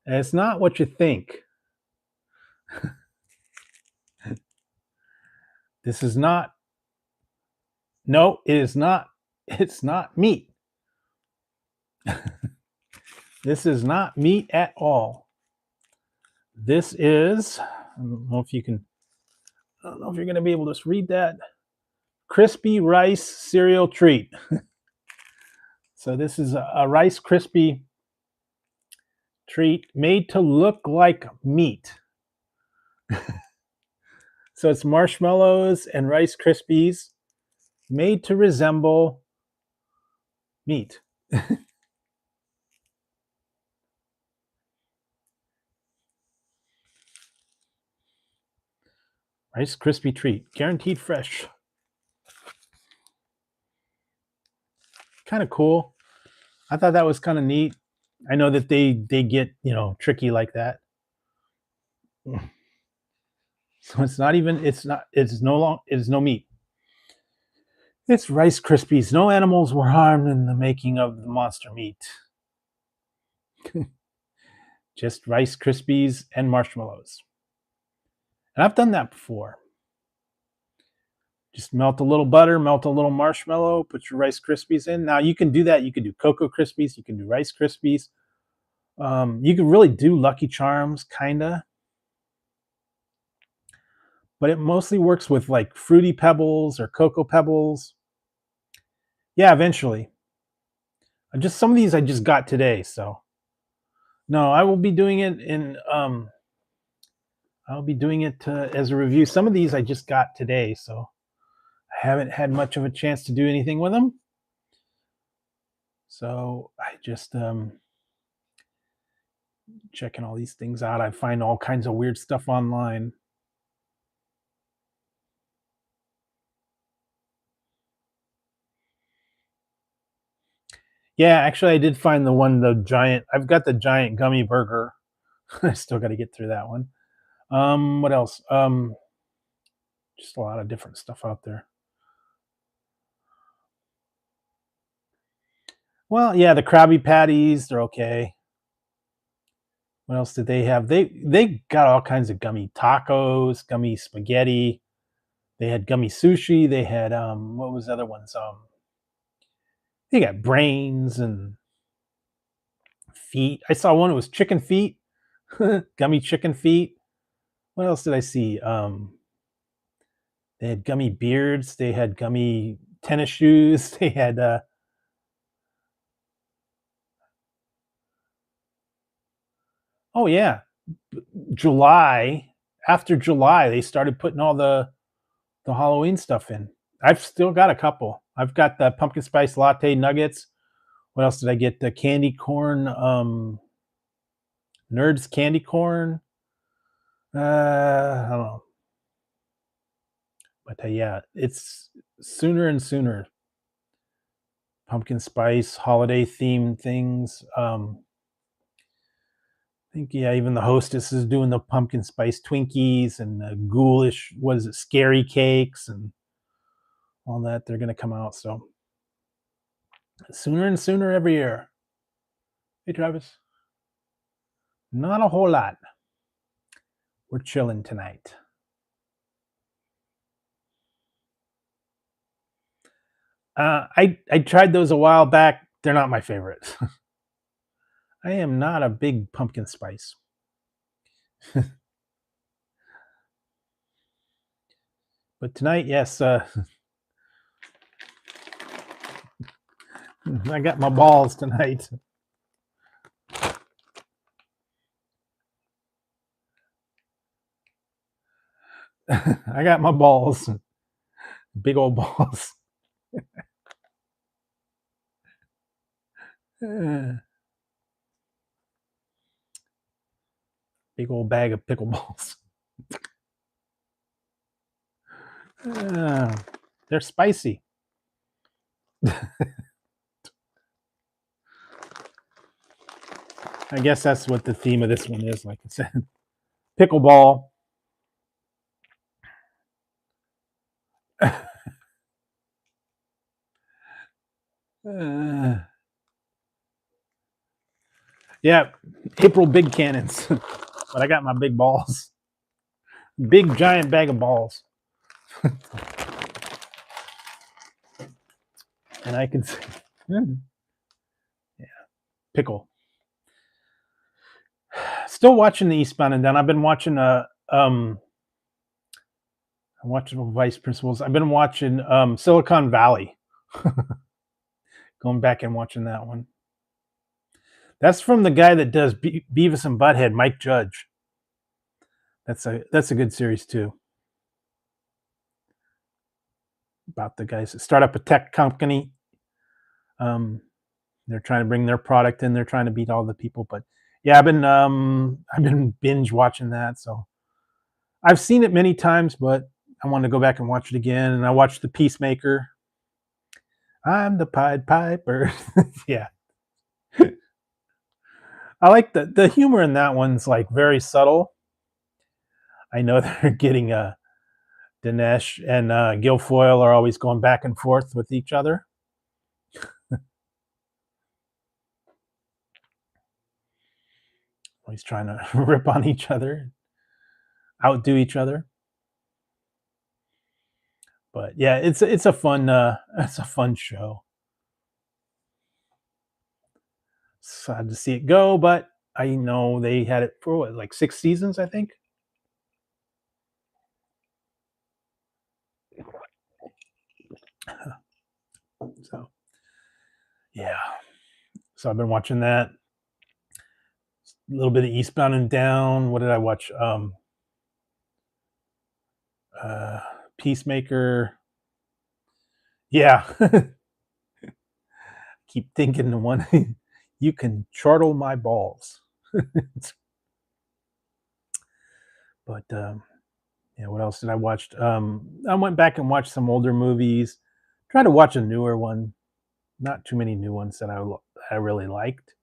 And it's not what you think. This is not. No, it is not. It's not meat. This is not meat at all. This is. I don't know if you can. I don't know if you're going to be able to read that. Crispy rice cereal treat. So this is a Rice Krispie treat made to look like meat. So it's marshmallows and Rice Krispies made to resemble meat. Rice Krispie treat, guaranteed fresh. Kind of cool. I thought that was kind of neat. I know that they get tricky like that. So it's not even. It's no meat. It's Rice Krispies. No animals were harmed in the making of the monster meat. Just Rice Krispies and marshmallows. And I've done that before. Just melt a little butter, melt a little marshmallow, put your Rice Krispies in. Now you can do that. You can do Cocoa Krispies. You can do Rice Krispies. You can really do Lucky Charms, kinda. But it mostly works with like Fruity Pebbles or Cocoa Pebbles. Yeah, eventually. Just some of these I just got today, so no, I will be doing it I'll be doing it as a review. Some of these I just got today, so I haven't had much of a chance to do anything with them. So I just checking all these things out. I find all kinds of weird stuff online. Yeah, actually, I did find the giant. I've got the giant gummy burger. I still got to get through that one. What else? Just a lot of different stuff out there. Well, yeah, the Krabby Patties, they're okay. What else did they have? They got all kinds of gummy tacos, gummy spaghetti. They had gummy sushi. They had what was the other ones? They got brains and feet. I saw one. It was chicken feet, gummy chicken feet. What else did I see? They had gummy beards. They had gummy tennis shoes. They had oh yeah, July. After July, they started putting all the Halloween stuff in. I've still got a couple. I've got the pumpkin spice latte nuggets. What else did I get? The candy corn, Nerds candy corn. I don't know, but yeah, it's sooner and sooner. Pumpkin spice holiday themed things. I think yeah, even the hostess is doing the pumpkin spice Twinkies and the ghoulish. What is it? Scary cakes and all that. They're going to come out so sooner and sooner every year. Hey, Travis. Not a whole lot. We're chilling tonight. I tried those a while back. They're not my favorite. I am not a big pumpkin spice. But tonight, yes, I got my balls tonight. I got my balls. Big old balls. Big old bag of pickleballs. They're spicy. I guess that's what the theme of this one is, like I said. Pickleball. Yeah, April big cannons. But I got my big balls. Big giant bag of balls. And I can see. Yeah, pickle. Still watching the Eastbound and Down. I've been watching I'm watching Vice Principals. I've been watching Silicon Valley. Going back and watching that one. That's from the guy that does Beavis and Butthead, Mike Judge. That's a good series too. About the guys that start up a tech company. They're trying to bring their product in. They're trying to beat all the people. But yeah, I've been binge watching that. So I've seen it many times, but I want to go back and watch it again. And I watched The Peacemaker. I'm the Pied Piper. Yeah. I like the humor in that one's like very subtle. I know they're getting Dinesh and Guilfoyle are always going back and forth with each other. Always trying to rip on each other, outdo each other. But yeah, it's a fun show. Sad to see it go, but I know they had it for what, like 6 seasons, I think. So yeah, so I've been watching that. A little bit of Eastbound and Down. What did I watch? Peacemaker. Yeah. Keep thinking the one you can chortle my balls. But yeah, what else did I watch? I went back and watched some older movies. Tried to watch a newer one. Not too many new ones that I really liked.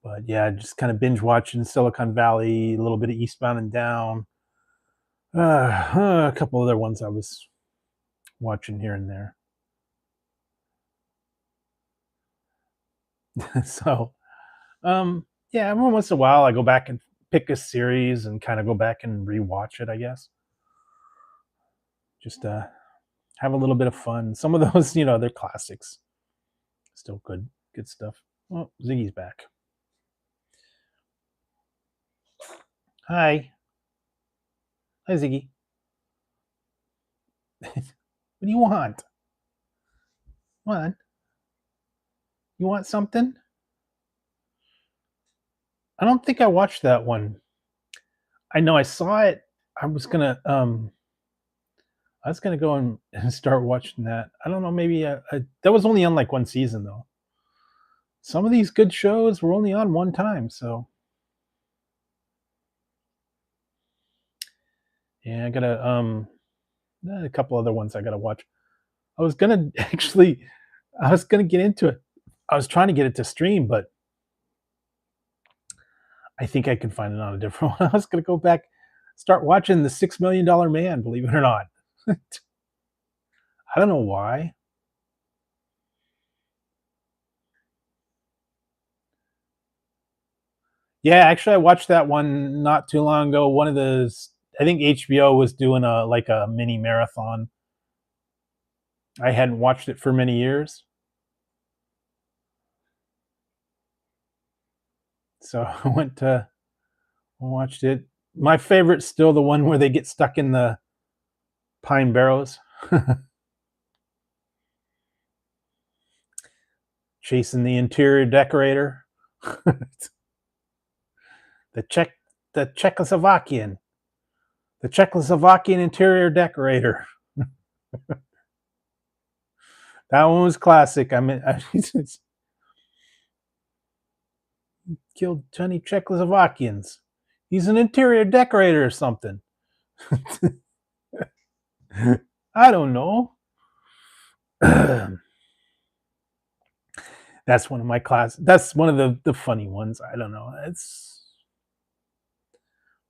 But yeah, just kind of binge watching Silicon Valley, a little bit of Eastbound and Down, a couple other ones I was watching here and there. So, yeah, every once in a while I go back and pick a series and kind of go back and rewatch it. I guess just have a little bit of fun. Some of those, they're classics. Still good stuff. Oh, Ziggy's back. Hi, Ziggy. What do you want? Come on. You want something? I don't think I watched that one. I know I saw it. I was gonna go and start watching that. I don't know, maybe that was only on like one season though. Some of these good shows were only on one time, so yeah, I gotta a couple other ones I gotta watch. I was gonna actually, I was gonna get into it. I was trying to get it to stream, but I think I can find it on a different one. I was gonna go back, start watching the $6 Million Man. Believe it or not, I don't know why. Yeah, actually, I watched that one not too long ago. One of those, I think HBO was doing a like a mini marathon. I hadn't watched it for many years, so I went to watched it. My favorite's still the one where they get stuck in the pine barrels, chasing the interior decorator, the Czech, the Czechoslovakian, the Czechoslovakian interior decorator. That one was classic. I mean, it's killed 20 Czechoslovakians. He's an interior decorator or something. I don't know. That's one of my class. That's one of the funny ones. I don't know. It's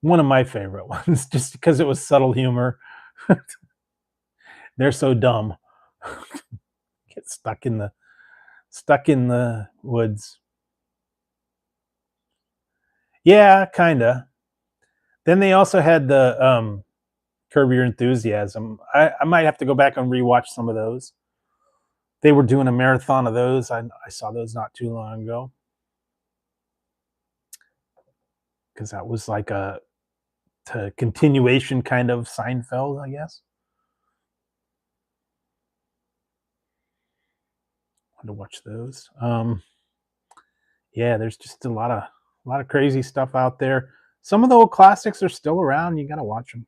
one of my favorite ones, just because it was subtle humor. They're so dumb. Get stuck in the woods. Yeah, kinda. Then they also had the Curb Your Enthusiasm. I might have to go back and rewatch some of those. They were doing a marathon of those. I saw those not too long ago because that was like a continuation kind of Seinfeld, I guess. I to watch those. Yeah, there's just a lot of crazy stuff out there. Some of the old classics are still around. You gotta watch them.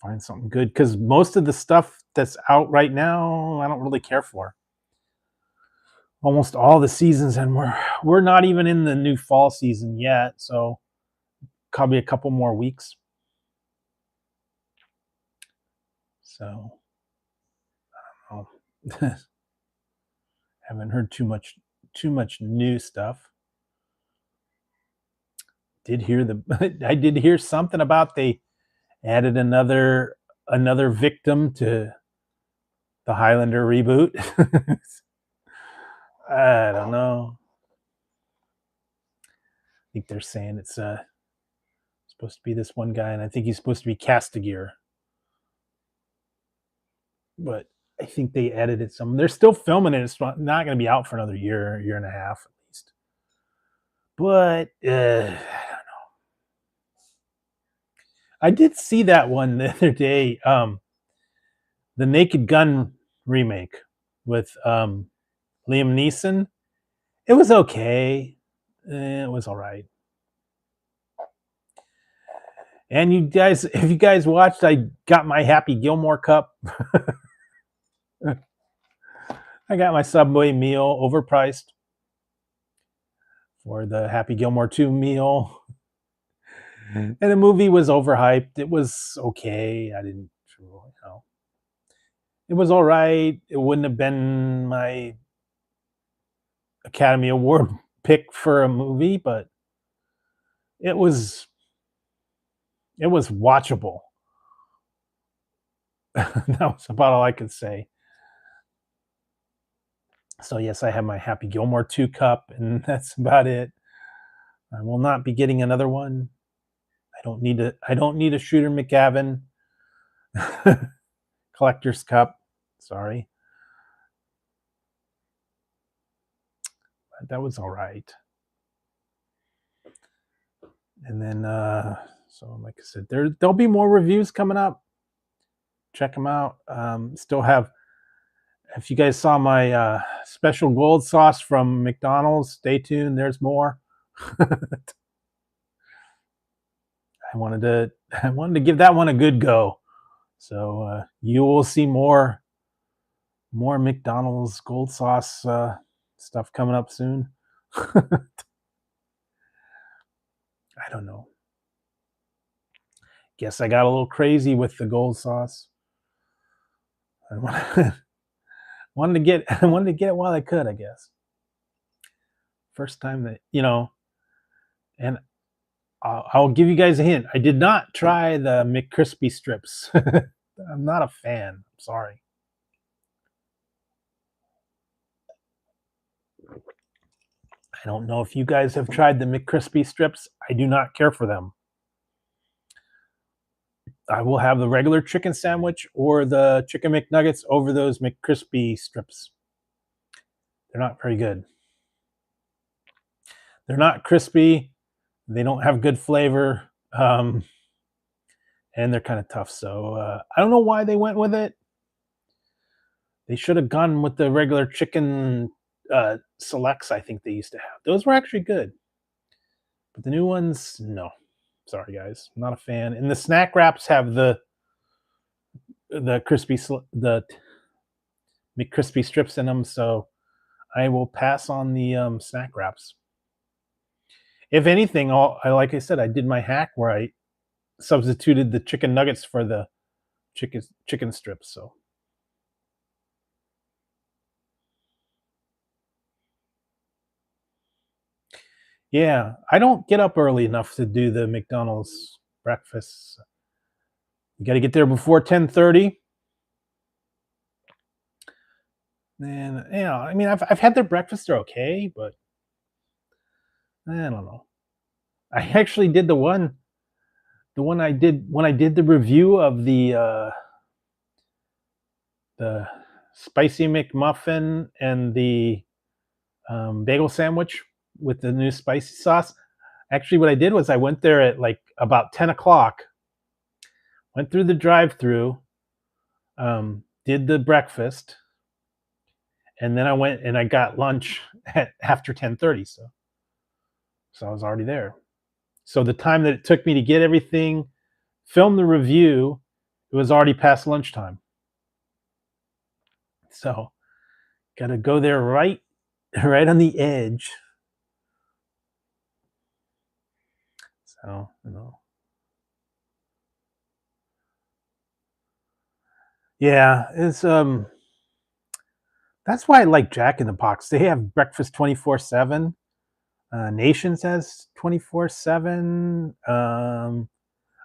Find something good because most of the stuff that's out right now, I don't really care for. Almost all the seasons, and we're not even in the new fall season yet, so probably a couple more weeks. So I don't know. Haven't heard too much new stuff. Did hear the I did hear something about they added another victim to the Highlander reboot. I don't know. I think they're saying it's supposed to be this one guy, and I think he's supposed to be Castigear. But I think they edited some. They're still filming it. It's not going to be out for another year and a half at least. But I did see that one the other day. The Naked Gun remake with Liam Neeson. It was okay. It was all right. And you guys, if you guys watched, I got my Happy Gilmore cup. I got my Subway meal overpriced for the Happy Gilmore 2 meal. And the movie was overhyped. It was okay. I didn't, it was all right. It wouldn't have been my Academy Award pick for a movie, but it was watchable. That was about all I could say. So yes, I have my Happy Gilmore 2 cup, and that's about it. I will not be getting another one. I don't need a Shooter McGavin collector's cup. Sorry. But that was all right. And then so like I said, there'll be more reviews coming up. check them out. Still have, if you guys saw my special gold sauce from McDonald's, stay tuned. There's more. I wanted to give that one a good go. So you will see more McDonald's gold sauce stuff coming up soon. I don't know. Guess I got a little crazy with the gold sauce. I wanted to get it while I could, I guess. First time that, and I'll give you guys a hint. I did not try the McCrispy strips. I'm not a fan. I'm sorry. I don't know if you guys have tried the McCrispy strips. I do not care for them. I will have the regular chicken sandwich or the chicken McNuggets over those McCrispy strips. They're not very good. They're not crispy. They don't have good flavor. And they're kind of tough. So I don't know why they went with it. They should have gone with the regular chicken selects I think they used to have. Those were actually good. But the new ones, no. Sorry, guys. I'm not a fan. And the snack wraps have the the McCrispy strips in them, so I will pass on the snack wraps. If anything, like I said, I did my hack where I substituted the chicken nuggets for the chicken strips. So yeah, I don't get up early enough to do the McDonald's breakfast. You got to get there before 10:30. And I mean, I've had their breakfast; they're okay, but I don't know. I actually did the one I did when I did the review of the spicy McMuffin and the bagel sandwich with the new spicy sauce. Actually, what I did was I went there at like about 10 o'clock, went through the drive-through, did the breakfast, and then I went and I got lunch after 10:30. So I was already there. So the time that it took me to get everything, film the review, it was already past lunchtime. So got to go there right on the edge. So, yeah, it's that's why I like Jack in the Box. They have breakfast 24/7. Nations has 24/7.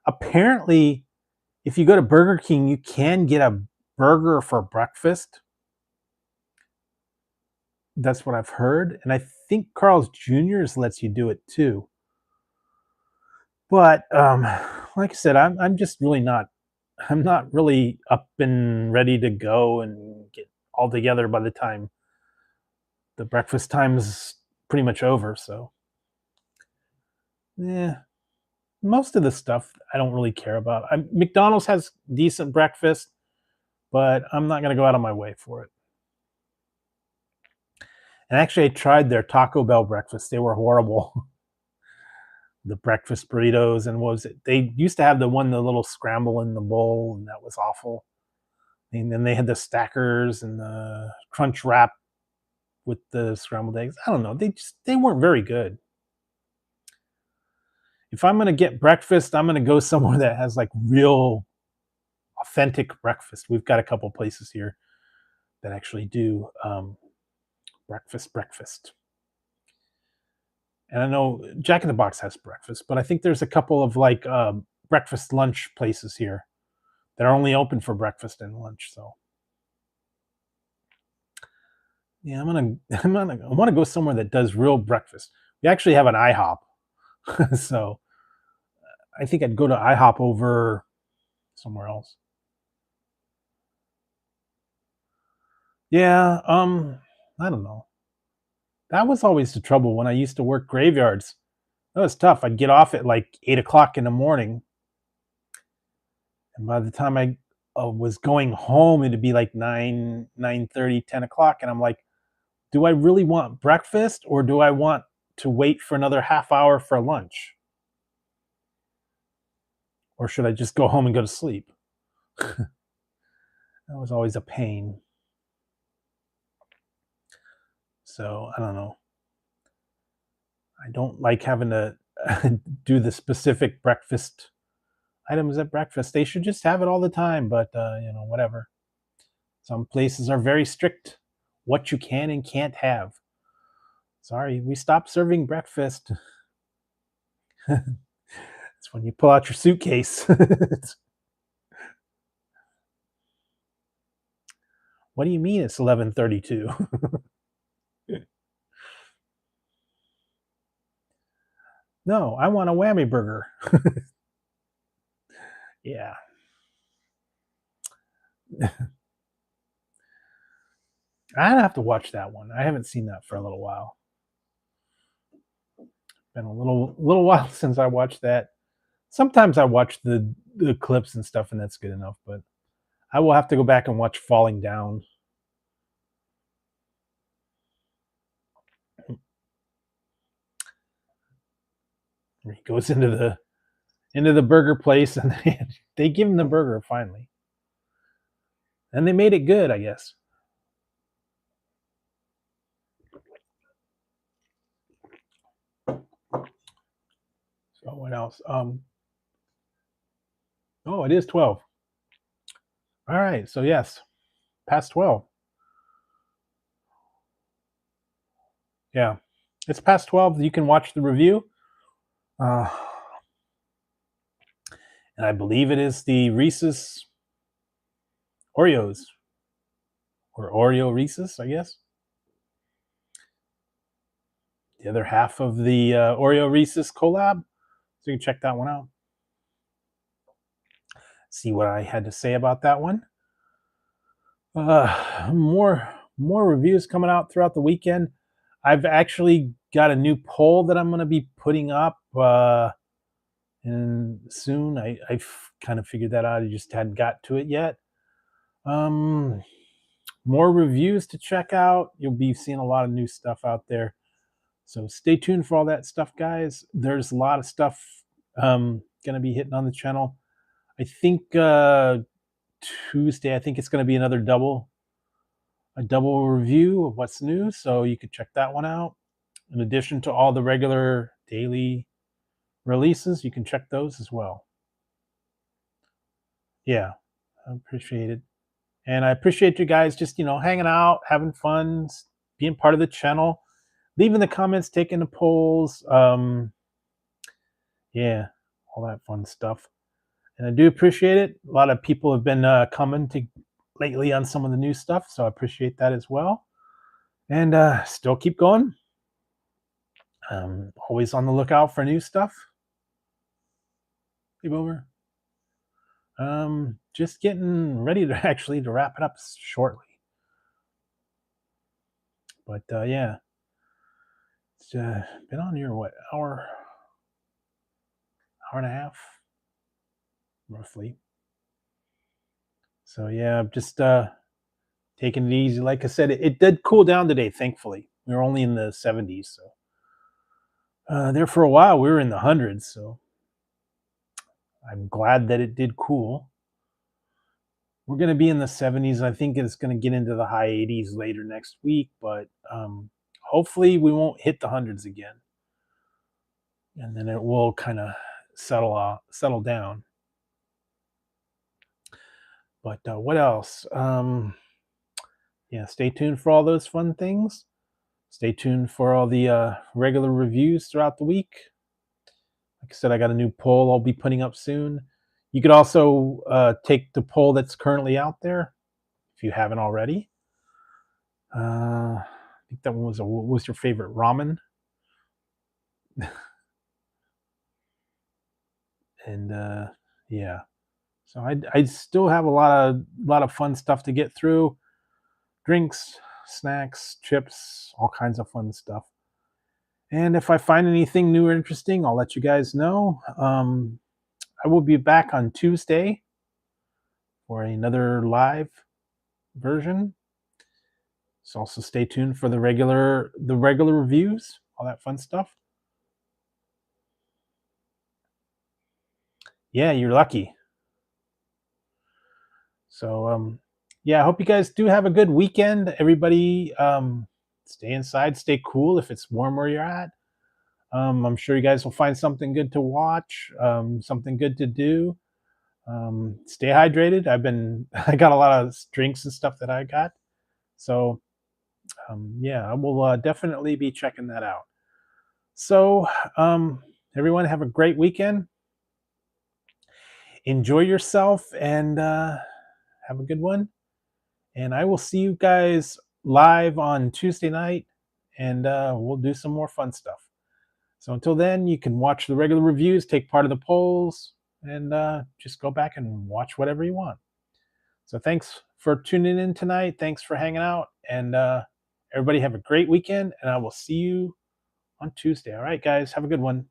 Apparently, if you go to Burger King, you can get a burger for breakfast. That's what I've heard, and I think Carl's Jr.'s lets you do it too. But like I said, I'm just really not. I'm not really up and ready to go and get all together by the time the breakfast time's pretty much over. So, yeah, most of the stuff I don't really care about. McDonald's has decent breakfast, but I'm not going to go out of my way for it. And actually, I tried their Taco Bell breakfast. They were horrible. The breakfast burritos, and what was it? They used to have the little scramble in the bowl, and that was awful. And then they had the stackers and the crunch wrap with the scrambled eggs. I don't know. They weren't very good. If I'm gonna get breakfast, I'm gonna go somewhere that has like real authentic breakfast. We've got a couple places here that actually do breakfast. And I know Jack in the Box has breakfast, but I think there's a couple of like breakfast lunch places here that are only open for breakfast and lunch. So yeah, I want to go somewhere that does real breakfast. We actually have an IHOP, so I think I'd go to IHOP over somewhere else. Yeah, I don't know. That was always the trouble when I used to work graveyards. That was tough. I'd get off at like 8 o'clock in the morning, and by the time was going home, it'd be like 9:30, 10 o'clock, and I'm like, do I really want breakfast or do I want to wait for another half hour for lunch? Or should I just go home and go to sleep? That was always a pain. So I don't know. I don't like having to do the specific breakfast items at breakfast. They should just have it all the time, but whatever. Some places are very strict what you can and can't have. Sorry, we stopped serving breakfast. It's when you pull out your suitcase. What do you mean it's 11:32? No, I want a whammy burger. Yeah. I'd have to watch that one. I haven't seen that for a little while. Been a little while since I watched that. Sometimes I watch the clips and stuff, and that's good enough. But I will have to go back and watch Falling Down. Where he goes into the burger place, and they give him the burger finally, and they made it good, I guess. So what else? Oh, it is 12. All right. So yes, past 12. Yeah, it's past 12. You can watch the review. Uh, and I believe it is the Reese's Oreos or Oreo Reese's, I guess. The other half of the Oreo Reese's collab. So you can check that one out. See what I had to say about that one. More reviews coming out throughout the weekend. I've actually got a new poll that I'm going to be putting up and soon. I've kind of figured that out. I just hadn't got to it yet. More reviews to check out. You'll be seeing a lot of new stuff out there. So stay tuned for all that stuff, guys. There's a lot of stuff going to be hitting on the channel. I think Tuesday, I think it's going to be a double review of what's new. So you could check that one out. In addition to all the regular daily releases, you can check those as well. Yeah, I appreciate it. And I appreciate you guys just, hanging out, having fun, being part of the channel, leaving the comments, taking the polls. Yeah, all that fun stuff. And I do appreciate it. A lot of people have been commenting lately on some of the new stuff, so I appreciate that as well. And still keep going. Always on the lookout for new stuff. Hey, Boomer. Just getting ready to wrap it up shortly. But yeah, it's been on here hour and a half, roughly. So yeah, just taking it easy. Like I said, it did cool down today. Thankfully, we were only in the 70s, so there for a while we were in the hundreds. So I'm glad that it did cool. We're going to be in the 70s. I think it's going to get into the high 80s later next week, but hopefully we won't hit the hundreds again. And then it will kind of settle down. But what else? Yeah, stay tuned for all those fun things. Stay tuned for all the regular reviews throughout the week. Like I said, I got a new poll I'll be putting up soon. You could also take the poll that's currently out there if you haven't already. I think that one was what was your favorite ramen? And yeah, so I still have a lot of fun stuff to get through. Drinks, snacks, chips, all kinds of fun stuff. And if I find anything new or interesting, I'll let you guys know. I will be back on Tuesday for another live version. So also stay tuned for the regular reviews, all that fun stuff. Yeah, you're lucky. So yeah, I hope you guys do have a good weekend. Everybody stay inside, stay cool if it's warm where you're at. I'm sure you guys will find something good to watch, something good to do. Stay hydrated. I got a lot of drinks and stuff that I got. So yeah, I will definitely be checking that out. So everyone have a great weekend. Enjoy yourself and have a good one. And I will see you guys live on Tuesday night, and we'll do some more fun stuff. So until then, you can watch the regular reviews, take part of the polls, and just go back and watch whatever you want. So thanks for tuning in tonight. Thanks for hanging out. And everybody have a great weekend, and I will see you on Tuesday. All right, guys, have a good one.